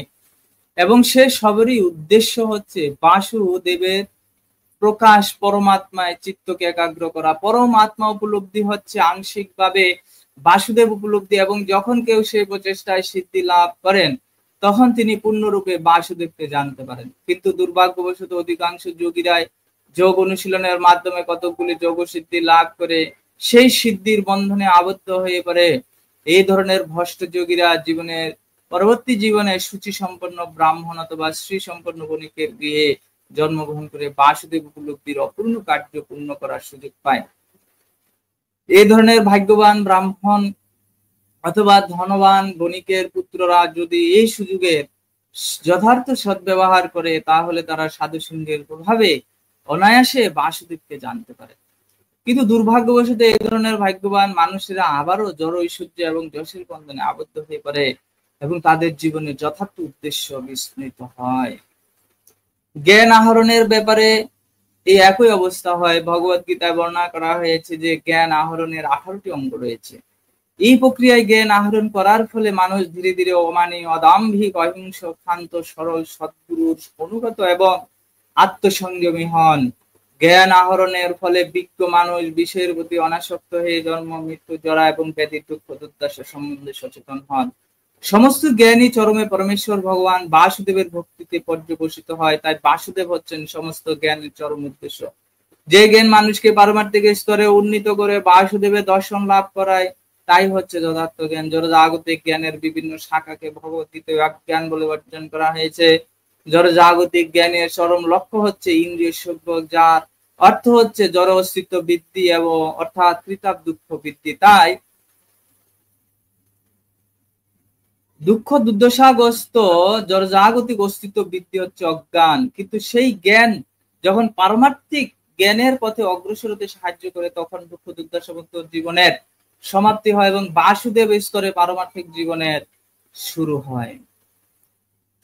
এবং সে সবেরই উদ্দেশ্য হচ্ছে বাসুদেবের প্রকাশ পরমাত্মায় চিত্তকে একাগ্র করা। পরমাত্মা উপলব্ধি হচ্ছে আংশিকভাবে বাসুদেব উপলব্ধি, এবং যখন কেউ সেই প্রচেষ্টায় সিদ্ধি লাভ করেন তখন তিনি পূর্ণরূপে বাসুদেবকে জানতে পারেন। কিন্তু দুর্ভাগ্যবশত অধিকাংশ যোগীরাই যোগ অনুশীলনের মাধ্যমে কতকগুলি যোগ সিদ্ধি লাভ করে সেই সিদ্ধির বন্ধনে আবদ্ধ হয়ে পড়ে। এই ধরনের ভ্রষ্ট যোগীরা জীবনের পরবর্তী জীবনে সূচি সম্পন্ন ব্রাহ্মণ অথবা শ্রী সম্পন্ন বণিকের গৃহে জন্মগ্রহণ করে বাসুদেব উপলব্ধির অপূর্ণ কার্য পূর্ণ করার সুযোগ পায়। এই ধরনের ভাগ্যবান ব্রাহ্মণ অথবা ধনবান বণিকের পুত্ররা যদি এই সুযোগের যথার্থ সদ্ব্যবহার করে তাহলে তারা সাধু সঙ্গের প্রভাবে অনায়াসে বাসুদেবকে জানতে পারে। কিন্তু দুর্ভাগ্যবশত এই ধরনের ভাগ্যবান মানুষেরা আবারও জড় ঐশ্বর্য এবং যশের বন্ধনে আবদ্ধ হয়ে পড়ে এবং তাদের জীবনের যথার্থ উদ্দেশ্য বিস্মৃত হয়। জ্ঞান আহরণের ব্যাপারে এই একই অবস্থা হয়। ভগবত গীতায় বর্ণনা করা হয়েছে যে জ্ঞান আহরণের 18টি অঙ্গ রয়েছে। এই প্রক্রিয়ায় জ্ঞান আহরণ করার ফলে মানুষ ধীরে ধীরে অমানি, অদাম্ভিক, অহিংস, ক্ষান্ত, সরল, সদ্গুরুর অনুগত এবং আত্মসংযমী হন। জ্ঞান আহরণের ফলে বিজ্ঞ মানুষ বিষয়ের প্রতি অনাসক্ত হয়ে জন্ম, মৃত্যু, জরা এবং ব্যাধি, দুঃখ, দুর্দশা সম্বন্ধে সচেতন হন। সমস্ত জ্ঞানী চরমে পরমেশ্বর ভগবান বাসুদেবের ভক্তিতে পর্যবসিত হয়, তাই বাসুদেব হচ্ছেন সমস্ত জ্ঞানের চরম উদ্দেশ্য। যে জ্ঞান মানুষকে পারমার্থিক স্তরে উন্নীত করে বাসুদেবের দর্শন লাভ করায় তাই হচ্ছে যথার্থ জ্ঞান। জড়জাগতিক জ্ঞানের বিভিন্ন শাখাকে ভগবদ্গীতায় জ্ঞান বলে বর্জন করা হয়েছে। জড়জাগতিক জ্ঞানের চরম লক্ষ্য হচ্ছে ইন্দ্রিয় সুখ, যার অর্থ হচ্ছে জড় অস্তিত্ব বৃদ্ধি এবং অর্থাৎ কৃতাব দুঃখ বৃদ্ধি। তাই দুঃখ দুর্দশাগ্রস্ত জড়জাগতিক অস্তিত্ব বৃদ্ধি হচ্ছে অজ্ঞান, কিন্তু সেই জ্ঞান যখন পারমার্থিক জ্ঞানের পথে অগ্রসর হতে সাহায্য করে তখন দুঃখ দুর্দশামুক্ত জীবনের সমাপ্তি হয় এবং বাসুদেব স্তরে পারমার্থিক জীবনের শুরু হয়।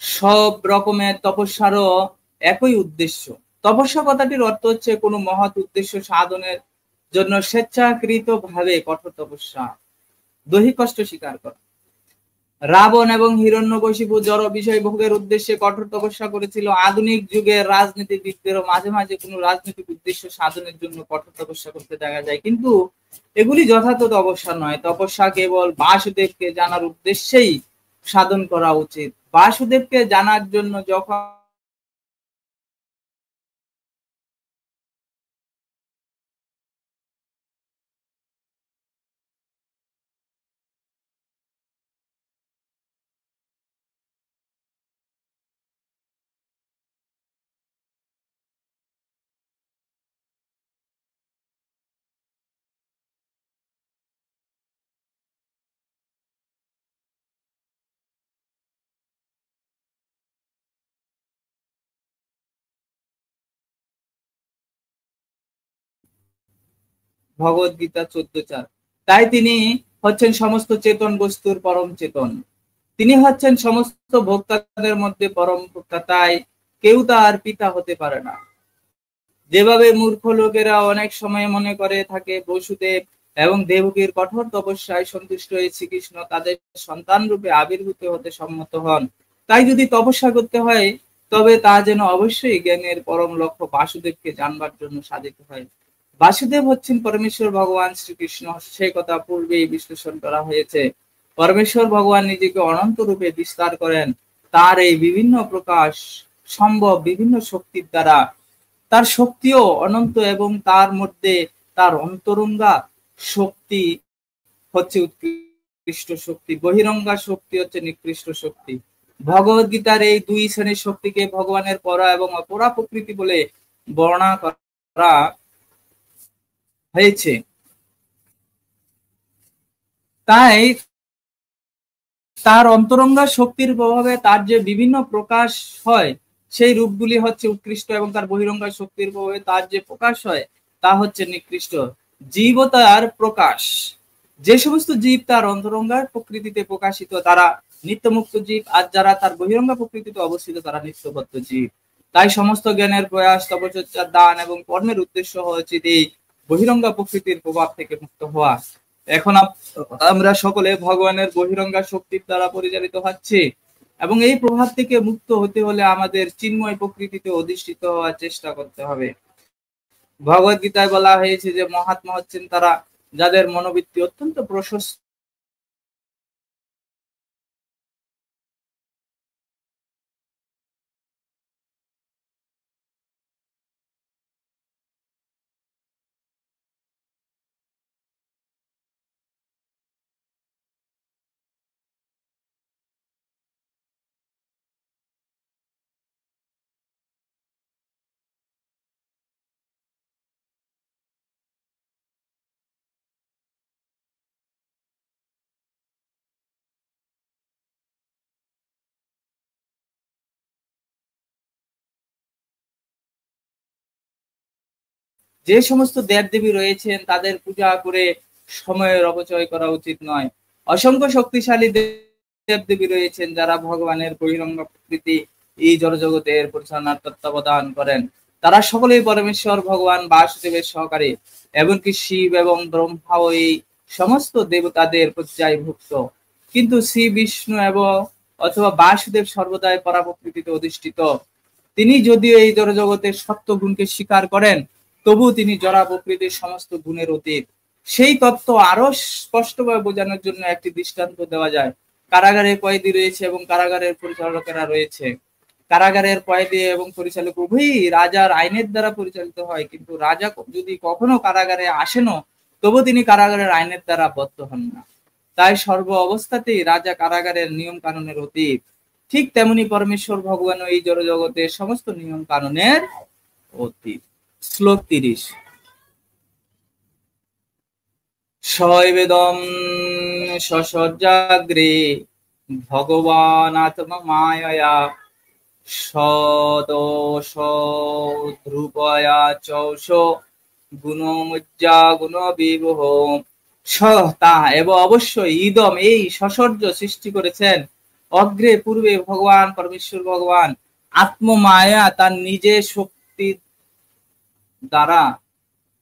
সব রকমের তপস্যারও একই উদ্দেশ্য। তপস্যা কথাটির অর্থ হচ্ছে কোনো মহৎ উদ্দেশ্য সাধনের জন্য স্বেচ্ছাকৃত ভাবে কঠোর তপস্যা, দৈহিক কষ্ট স্বীকার করা। রাবণ এবং হিরণ্যকশিপু জড় বিষয় ভোগের উদ্দেশ্যে কঠোর তপস্যা করেছিল। আধুনিক যুগের রাজনীতিবিদদেরও মাঝে মাঝে কোনো রাজনৈতিক উদ্দেশ্য সাধনের জন্য কঠোর তপস্যা করতে দেখা যায়, কিন্তু এগুলি যথার্থ তপস্যা নয়। তপস্যা কেবল বাসুদেবকে জানার উদ্দেশ্যেই সাধন করা উচিত। বাসুদেবকে জানার জন্য যখন ভগবদ গীতা 14:4। তাই তিনি হচ্ছেন সমস্ত চেতন বস্তুর পরম চেতন, তিনি হচ্ছেন সমস্ত ভোক্তাদের মধ্যে পরম ভোক্তা, তাই কেউ তার পিতা হতে পারে না। যেভাবে মূর্খ লোকেরা অনেক সময় মনে করে থাকে বসুদেব এবং দেবকীর কঠোর তপস্যায় সন্তুষ্ট হয়ে শ্রীকৃষ্ণ তাদের সন্তান রূপে আবির্ভূত হতে সম্মত হন, তাই যদি তপস্যা করতে হয় তবে তা যেন অবশ্যই জ্ঞানের পরম লক্ষ্য বাসুদেবকে জানবার জন্য সাধিত হয়। বাসুদেব হচ্ছেন পরমেশ্বর ভগবান শ্রীকৃষ্ণ, সেই কথা পূর্বেই বিশ্লেষণ করা হয়েছে। পরমেশ্বর ভগবান নিজেকে অনন্ত রূপে বিস্তার করেন তার এই বিভিন্ন প্রকাশ সম্ভব বিভিন্ন শক্তির দ্বারা। তার শক্তিও অনন্ত এবং তার মধ্যে তার অন্তরঙ্গা শক্তি হচ্ছে উৎকৃষ্ট শক্তি, বহিরঙ্গা শক্তি হচ্ছে নিকৃষ্ট শক্তি। ভগবদ গীতার এই দুই শ্রেণীর শক্তিকে ভগবানের পরা এবং অপরা প্রকৃতি বলে বর্ণনা করা হয়েছে। তাই তার অন্তরঙ্গা শক্তির প্রভাবে তার যে বিভিন্ন প্রকাশ হয় সেই রূপগুলি হচ্ছে উৎকৃষ্ট এবং তার বহিরঙ্গা শক্তির প্রভাবে তার যে প্রকাশ হয় তা হচ্ছে নিকৃষ্ট। জীবতার প্রকাশ, যে সমস্ত জীব তার অন্তরঙ্গার প্রকৃতিতে প্রকাশিত তারা নিত্যমুক্ত জীব, আর যারা তার বহিরঙ্গা প্রকৃতিতে অবস্থিত তারা নিত্যবদ্ধ জীব। তাই সমস্ত জ্ঞানের প্রয়াস, তপচর্চা, দান এবং কর্মের উদ্দেশ্য হচ্ছে এই বহিরঙ্গা প্রকৃতির প্রভাব থেকে মুক্ত হওয়া। এখন আমরা সকলে ভগবানের বহিরঙ্গা শক্তির দ্বারা পরিচালিত হচ্ছি এবং এই প্রভাব থেকে মুক্ত হতে হলে আমাদের চিন্ময় প্রকৃতিতে অধিষ্ঠিত হওয়ার চেষ্টা করতে হবে। ভগবদ গীতায় বলা হয়েছে যে মহাত্মা হচ্ছেন তারা যাদের মনোবৃত্তি অত্যন্ত প্রশস্ত যে সমস্ত দেবদেবী রয়েছেন তাদের পূজা করে সময়ের অপচয় করা উচিত নয়। অসংখ্য শক্তিশালী দেবদেবী রয়েছেন যারা ভগবানের বহিরঙ্গ প্রকৃতি এই জড়জগতের পরিচালনার তত্ত্বাবধান করেন। তারা সকলেই পরমেশ্বর ভগবান বাসুদেবের সহকারী, এমনকি শিব এবং ব্রহ্মাও এই সমস্ত দেবতাদের পর্যায়ভুক্ত। কিন্তু শ্রী বিষ্ণু এবং অথবা বাসুদেব সর্বদাই পরাপ্রকৃতিতে অধিষ্ঠিত। তিনি যদিও এই জড়জগতের সত্য গুণকে স্বীকার করেন তবু তিনি জড়া প্রকৃতির সমস্ত গুণের অতীত। সেই তত্ত্ব আরো স্পষ্টভাবে বোঝানোর জন্য একটি দৃষ্টান্ত দেওয়া যায়। কারাগারে কয়েদি রয়েছে এবং কারাগারের পরিচালকেরা রয়েছে। কারাগারের কয়েদি এবং পরিচালক উভয়ই রাজার আইনের দ্বারা পরিচালিত হয়, কিন্তু রাজা যদি কখনো কারাগারে আসেনও তবু তিনি কারাগারের আইনের দ্বারা বদ্ধ হন না। তাই সর্ব অবস্থাতেই রাজা কারাগারের নিয়ম কানুনের অতীত। ঠিক তেমনি পরমেশ্বর ভগবানও এই জড়জগতের সমস্ত নিয়ম কানুনের অতীত। শ্লোক 30। শৈবেদম সসজ্জাগ্রে ভগবান আত্মমায়য়া সদোষ ধ্রুবয়া চৌষ গুণমুজ্জা গুণ বিবহ তা এবং অবশ্যই ইদম এই সসর্য সৃষ্টি করেছেন অগ্রে পূর্বে ভগবান পরমেশ্বর ভগবান আত্মমায়া তার নিজের শক্তি দ্বারা,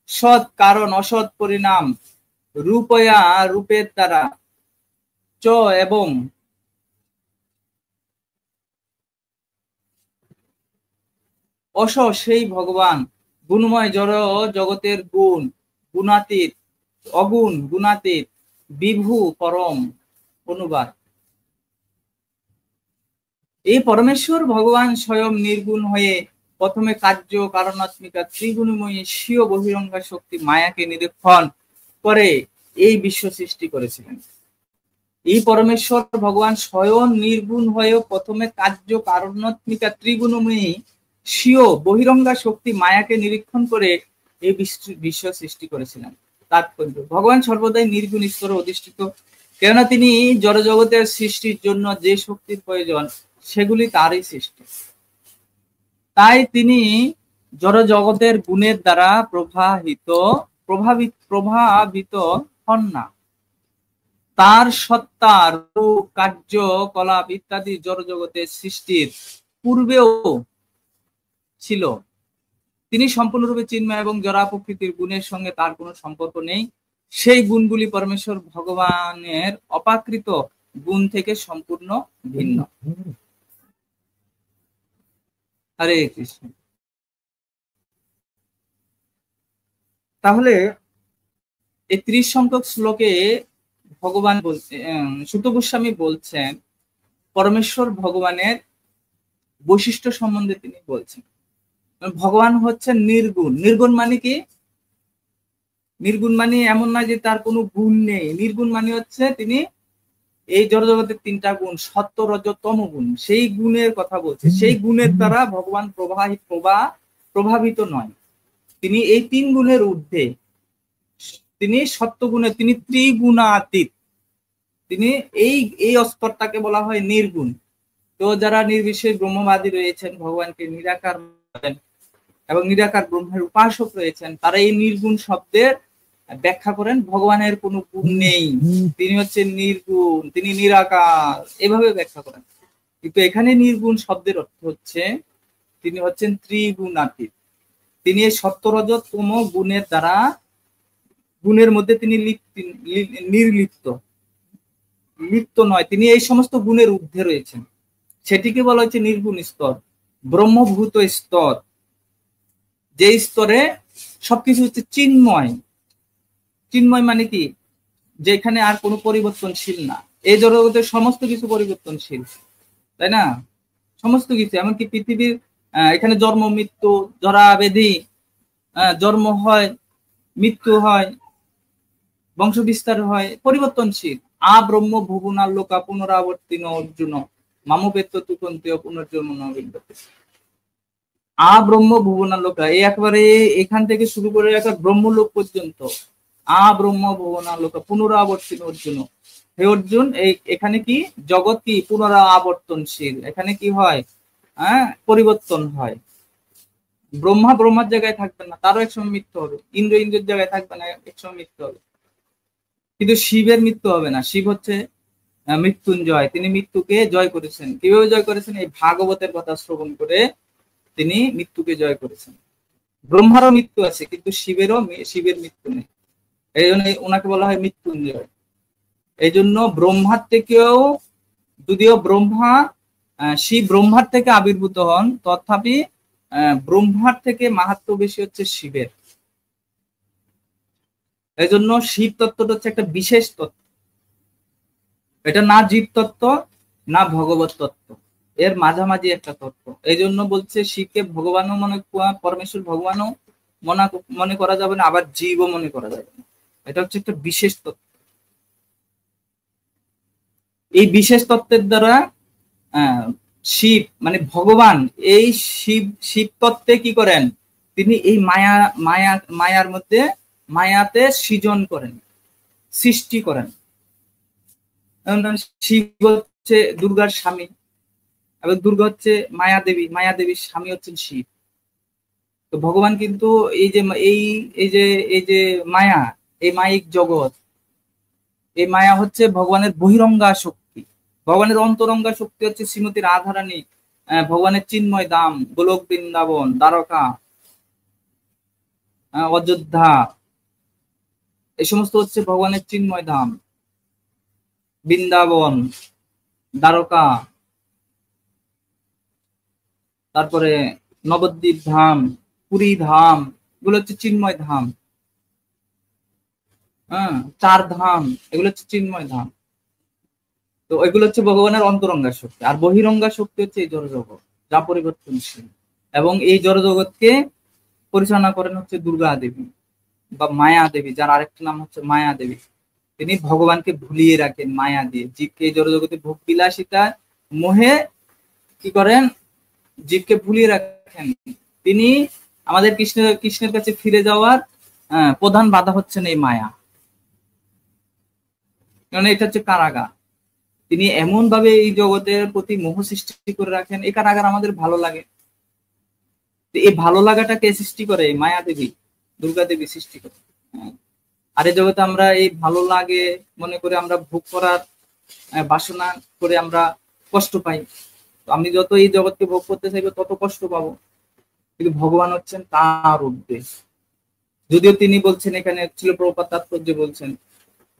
সৎ কারণ অসৎ পরিণাম, রূপয়া রূপের দ্বারা, চ এবং অস সেই ভগবান গুণময় জড় জগতের গুণ গুণাতীত, অগুণ গুণাতীত, বিভু পরম। অনুবাদ: এই পরমেশ্বর ভগবান স্বয়ং নির্গুণ হয়ে প্রথমে কার্য কারণাত্মিকা ত্রিগুণময়ী স্বীয় বহিরঙ্গা শক্তি মায়াকে নিরীক্ষণ করে এই বিশ্ব সৃষ্টি করেছিলেন। এই পরমেশ্বর ভগবান স্বয়ং নির্গুণ হয়ে প্রথমে কার্য কারণাত্মিকা ত্রিগুণময়ী স্বীয় বহিরঙ্গা শক্তি মায়াকে নিরীক্ষণ করে এই বিশ্ব সৃষ্টি করেছিলেন। তাৎপর্য: ভগবান সর্বদাই নির্গুণ ঈশ্বরে অধিষ্ঠিত, কেননা তিনি জড়জগতের সৃষ্টির জন্য যে শক্তির প্রয়োজন সেগুলি তারই সৃষ্টি। তাই তিনি জড়জগতের গুণের দ্বারা প্রভাবিত প্রভাবিত হন না। তার সত্তার রূপ, কার্যকলাপ ইত্যাদি জড়জগতের সৃষ্টির পূর্বেও ছিল। তিনি সম্পূর্ণরূপে চিন্ময় এবং জড়া প্রকৃতির গুণের সঙ্গে তার কোনো সম্পর্ক নেই। সেই গুণগুলি পরমেশ্বর ভগবানের অপাকৃত গুণ থেকে সম্পূর্ণ ভিন্ন। হরে কৃষ্ণ। তাহলে এই 30 সংখ্যক শ্লোকে ভগবান বলছেন, সুত গোস্বামী বলছেন পরমেশ্বর ভগবানের বৈশিষ্ট্য সম্বন্ধে তিনি বলছেন। ভগবান হচ্ছেন নির্গুণ। নির্গুণ মানে কি? নির্গুণ মানে এমন না যে তার কোনো গুণ নেই। নির্গুণ মানে হচ্ছে তিনি এই জড়জগতের 3টা গুণ, সত্য, রজ, তম গুণ, সেই গুণের কথা বলছে। সেই গুণের দ্বারা ভগবান প্রভাবিত নয়। তিনি এই 3 গুণের ঊর্ধ্বে। তিনি সত্য গুণে, তিনি ত্রিগুণাতীত। তিনি এই স্তরটাকে বলা হয় নির্গুণ। তো যারা নির্বিশেষ ব্রহ্মবাদী রয়েছেন, ভগবানকে নিরাকার এবং নিরাকার ব্রহ্মের উপাসক রয়েছেন, তারা এই নির্গুণ শব্দের ব্যাখ্যা করেন ভগবানের কোনো গুণ নেই, তিনি হচ্ছেন নির্গুণ, তিনি নিরাকার, এভাবে ব্যাখ্যা করেন। কিন্তু এখানে নির্গুণ শব্দের অর্থ হচ্ছে তিনি হচ্ছেন ত্রিগুণাতীত। তিনি এই সত্য, রজ, তম গুণের দ্বারা, গুণের মধ্যে তিনি নির্লিপ্ত নয়। তিনি এই সমস্ত গুণের ঊর্ধ্বে রয়েছেন। সেটিকে বলা হচ্ছে নির্গুণ স্তর, ব্রহ্মভূত স্তর, যে স্তরে সবকিছু হচ্ছে চিন্ময়। চিন্ময় মানে কি? যেখানে আর কোনো পরিবর্তনশীল না। এই জগতের সমস্ত কিছু পরিবর্তনশীল, তাই না? সমস্ত কিছু, এমনকি পৃথিবীর এখানে জন্ম, মৃত্যু, জরা ব্যাধি, জন্ম হয়, মৃত্যু হয়, বংশ বিস্তার হয়, পরিবর্তনশীল। ব্রহ্ম ভুবনাল্লোকা পুনরাবর্তিন অর্জুন মামুপেত্য তুকন্তীয় পুনর্জন্ম নবিদ্যতে। ব্রহ্ম ভুবনাল্লোকা, এই একবারে এখান থেকে শুরু করে একটা ব্রহ্মলোক পর্যন্ত। ব্রহ্ম ভুবনাল্লোকা পুনরাবর্তিন অর্জুন। হে অর্জুন, এখানে কি জগৎ কি পুনরাবর্তনশীল। এখানে কি হয়? পরিবর্তন হয়। ব্রহ্মার জায়গায় থাকবেন না, তারও একসময় মৃত্যু হবে। ইন্দ্রের জায়গায় থাকবে না, একসময় মৃত্যু হবে। কিন্তু শিবের মৃত্যু হবে না। শিব হচ্ছে মৃত্যুঞ্জয়, তিনি মৃত্যুকে জয় করেছেন। কিভাবে জয় করেছেন? এই ভাগবতের কথা শ্রবণ করে তিনি মৃত্যুকে জয় করেছেন। ব্রহ্মারও মৃত্যু আছে, কিন্তু শিবের মৃত্যু নেই। এই জন্য ওনাকে বলা হয় মৃত্যুঞ্জয়। এই জন্য ব্রহ্মার থেকেও, যদিও শিব ব্রহ্মার থেকে আবির্ভূত হন, তথাপি ব্রহ্মার থেকে মাহাত্ম্য বেশি হচ্ছে শিবের। এই জন্য শিব তত্ত্বটা হচ্ছে একটা বিশেষ তত্ত্ব। এটা না জীব তত্ত্ব, না ভগবত তত্ত্ব, এর মাঝামাঝি একটা তত্ত্ব। এই জন্য বলছে শিবকে ভগবানও পরমেশ্বর ভগবানও মনে করা যাবে না, আবার জীবও মনে করা যাবে না। এটা হচ্ছে একটা বিশেষ তত্ত্ব। এই বিশেষ তত্ত্বের দ্বারা শিব মানে ভগবান, এই শিব তত্ত্বে কি করেন? তিনি এই মায়ার মধ্যে, মায়াতে সৃজন করেন, সৃষ্টি করেন। শিব হচ্ছে দুর্গার স্বামী এবং দুর্গা হচ্ছে মায়াদেবী, মায়াদেবীর স্বামী হচ্ছেন শিব। তো ভগবান কিন্তু এই যে মায়া, এই মায়িক জগৎ, এই মায়া হচ্ছে ভগবানের বহিরঙ্গা শক্তি। ভগবানের অন্তরঙ্গা শক্তি হচ্ছে শ্রীমতী রাধারানী, ভগবানের চিন্ময় ধাম, গোলক বৃন্দাবন, দ্বারকা, অযোধ্যা, এই সমস্ত হচ্ছে ভগবানের চিন্ময় ধাম। বৃন্দাবন, দ্বারকা, তারপরে নবদ্বীপ ধাম, পুরী ধাম, এগুলো হচ্ছে চিন্ময় ধাম। 4 ধাম, এগুলো হচ্ছে চিন্ময় ধাম। তো এগুলো হচ্ছে ভগবানের অন্তরঙ্গা শক্তি। আর বহিরঙ্গা শক্তি হচ্ছে এই জড়জগৎ, যা পরিবর্তনশীল। এবং এই জড়জগৎকে পরিচালনা করেন হচ্ছে দুর্গা দেবী বা মায়া দেবী, যার আরেকটা নাম হচ্ছে মায়া দেবী। তিনি ভগবানকে ভুলিয়ে রাখেন মায়া দিয়ে। জীবকে এই জড়জগতে ভোগ বিলাসিতা মোহে কি করেন? জীবকে ভুলিয়ে রাখেন। তিনি আমাদের কৃষ্ণের কাছে ফিরে যাওয়ার প্রধান বাধা হচ্ছেন এই মায়া। কারণ এটা হচ্ছে কারাগার। তিনি এমন ভাবে এই জগতের প্রতি মোহ সৃষ্টি করে রাখেন, এই কারাগার আমাদের ভালো লাগে। এই ভালো লাগাটা কে সৃষ্টি করে? মায়া দেবী, দুর্গা দেবী সৃষ্টি করে। আর এই জগতে আমরা এই ভালো লাগে মনে করে আমরা ভোগ করার বাসনা করে আমরা কষ্ট পাই। তো আমি যত এই জগৎকে ভোগ করতে চাইবো তত কষ্ট পাবো, কিন্তু ভগবান হচ্ছেন তার উদ্দেশ্য। যদিও তিনি বলছেন, এখানে ছিল প্রভুপাদ তাৎপর্য বলছেন,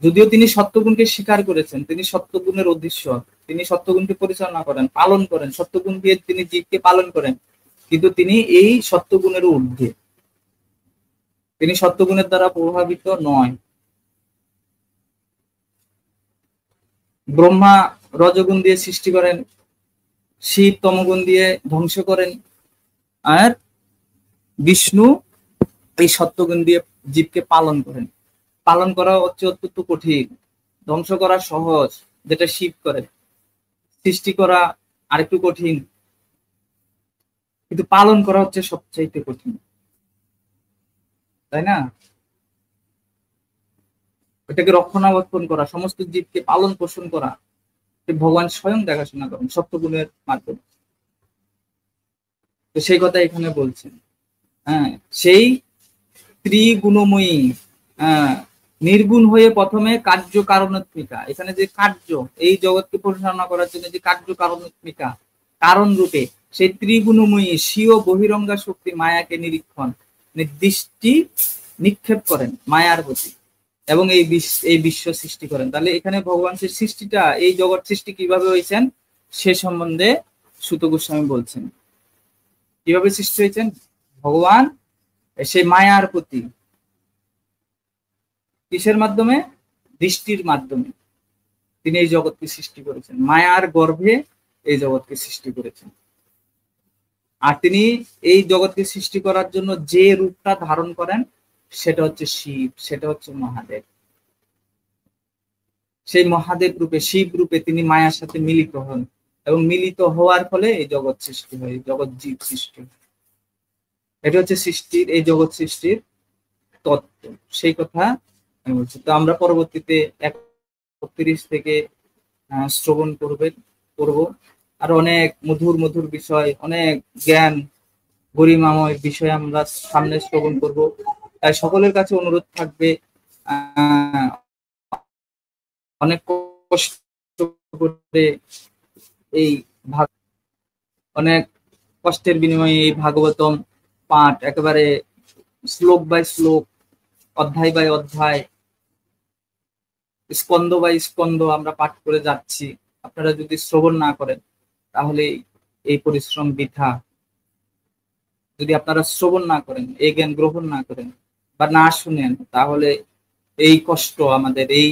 যদিও তিনি সত্যগুণকে স্বীকার করেছেন, তিনি সত্যগুণের অধীশ্বর, তিনি সত্যগুণকে পরিচালনা করেন, পালন করেন, সত্যগুণ দিয়ে তিনি জীবকে পালন করেন, কিন্তু তিনি এই সত্যগুণের ঊর্ধ্বে, তিনি সত্যগুণের দ্বারা প্রভাবিত নয়। ব্রহ্মা রজগুণ দিয়ে সৃষ্টি করেন, শিব তমগুণ দিয়ে ধ্বংস করেন, আর বিষ্ণু এই সত্যগুণ দিয়ে জীবকে পালন করেন। পালন করা হচ্ছে অত্যন্ত কঠিন, ধ্বংস করা সহজ, যেটা শিব করে। সৃষ্টি করা আরেকটু কঠিন, কিন্তু পালন করা হচ্ছে সবচাইতে কঠিন, তাই না? এটাকে রক্ষণাবেক্ষণ করা, সমস্ত জীবকে পালন পোষণ করা, ভগবান স্বয়ং দেখাশোনা করেন সত্যগুণের মাধ্যমে। তো সেই কথা এখানে বলছেন। হ্যাঁ, সেই ত্রিগুণময়ী নির্গুণ হয়ে প্রথমে কার্য কারণাত্মিকা, এখানে যে কার্য, এই জগৎকে পরিচালনা করার জন্য যে কার্য কারণাত্মিকা, কারণ রূপে সেই ত্রিগুণময়ী স্বীয় বহিরঙ্গা শক্তি মায়াকে নিরীক্ষণ, দৃষ্টি নিক্ষেপ করেন মায়ার প্রতি, এবং এই বিশ্ব সৃষ্টি করেন। তাহলে এখানে ভগবান সেই সৃষ্টিটা, এই জগৎ সৃষ্টি কিভাবে হয়েছেন সে সম্বন্ধে সুত গোস্বামী বলছেন। কিভাবে সৃষ্টি হয়েছেন? ভগবান সেই মায়ার প্রতি, কিসের মাধ্যমে? দৃষ্টির মাধ্যমে তিনি এই জগৎকে সৃষ্টি করেছেন, মায়ার গর্ভে এই জগৎকে সৃষ্টি করেছেন। আর তিনি এই জগৎকে সৃষ্টি করার জন্য যে রূপটা ধারণ করেন সেটা হচ্ছে শিব, সেটা হচ্ছে মহাদেব। সেই মহাদেব রূপে, শিব রূপে তিনি মায়ার সাথে মিলিত হন, এবং মিলিত হওয়ার ফলে এই জগৎ সৃষ্টি হয়, জগৎ জীব সৃষ্টি হয়। এটা হচ্ছে সৃষ্টির, এই জগৎ সৃষ্টির তত্ত্ব, সেই কথা আমি বলছি। তো আমরা পরবর্তীতে 31 থেকে শ্রবণ করব, আর অনেক মধুর মধুর বিষয়, অনেক জ্ঞান গরিমাময় বিষয় আমরা সামনে শ্রবণ করব। তাই সকলের কাছে অনুরোধ থাকবে, অনেক কষ্ট করে এই অনেক কষ্টের বিনিময়ে এই ভাগবতম পাঠ একেবারে শ্লোক বাই শ্লোক, অধ্যায় বাই অধ্যায়, স্কন্দ বাই স্কন্দ আমরা পাঠ করে যাচ্ছি। আপনারা যদি শ্রবণ না করেন তাহলে এই পরিশ্রম বৃথা। যদি আপনারা শ্রবণ না করেন, এই জ্ঞান গ্রহণ না করেন বা না শুনেন, তাহলে এই কষ্ট আমাদের, এই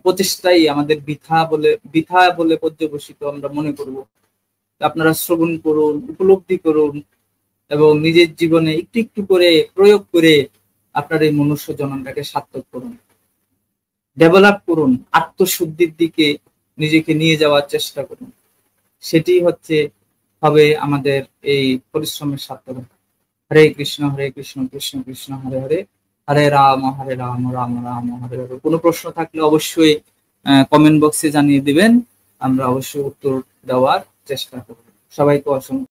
প্রচেষ্টাই আমাদের বৃথা বলে পর্যবসিত আমরা মনে করব। আপনারা শ্রবণ করুন, উপলব্ধি করুন, এবং নিজের জীবনে একটু একটু করে প্রয়োগ করে আপনার এই মনুষ্য জন্মটাকে সার্থক করুন, ডেভেলপ করুন, আত্মশুদ্ধির দিকে নিজেকে নিয়ে যাওয়ার চেষ্টা করুন। সেটি হবে আমাদের এই পরিশ্রমের সার্থকতা। হরে কৃষ্ণ কৃষ্ণ কৃষ্ণ হরে হরে, হরে রাম রাম রাম হরে হরে। কোনো প্রশ্ন থাকলে অবশ্যই কমেন্ট বক্সে জানিয়ে দিবেন, আমরা অবশ্যই উত্তর দেওয়ার চেষ্টা করব। সবাইকে অসংখ্য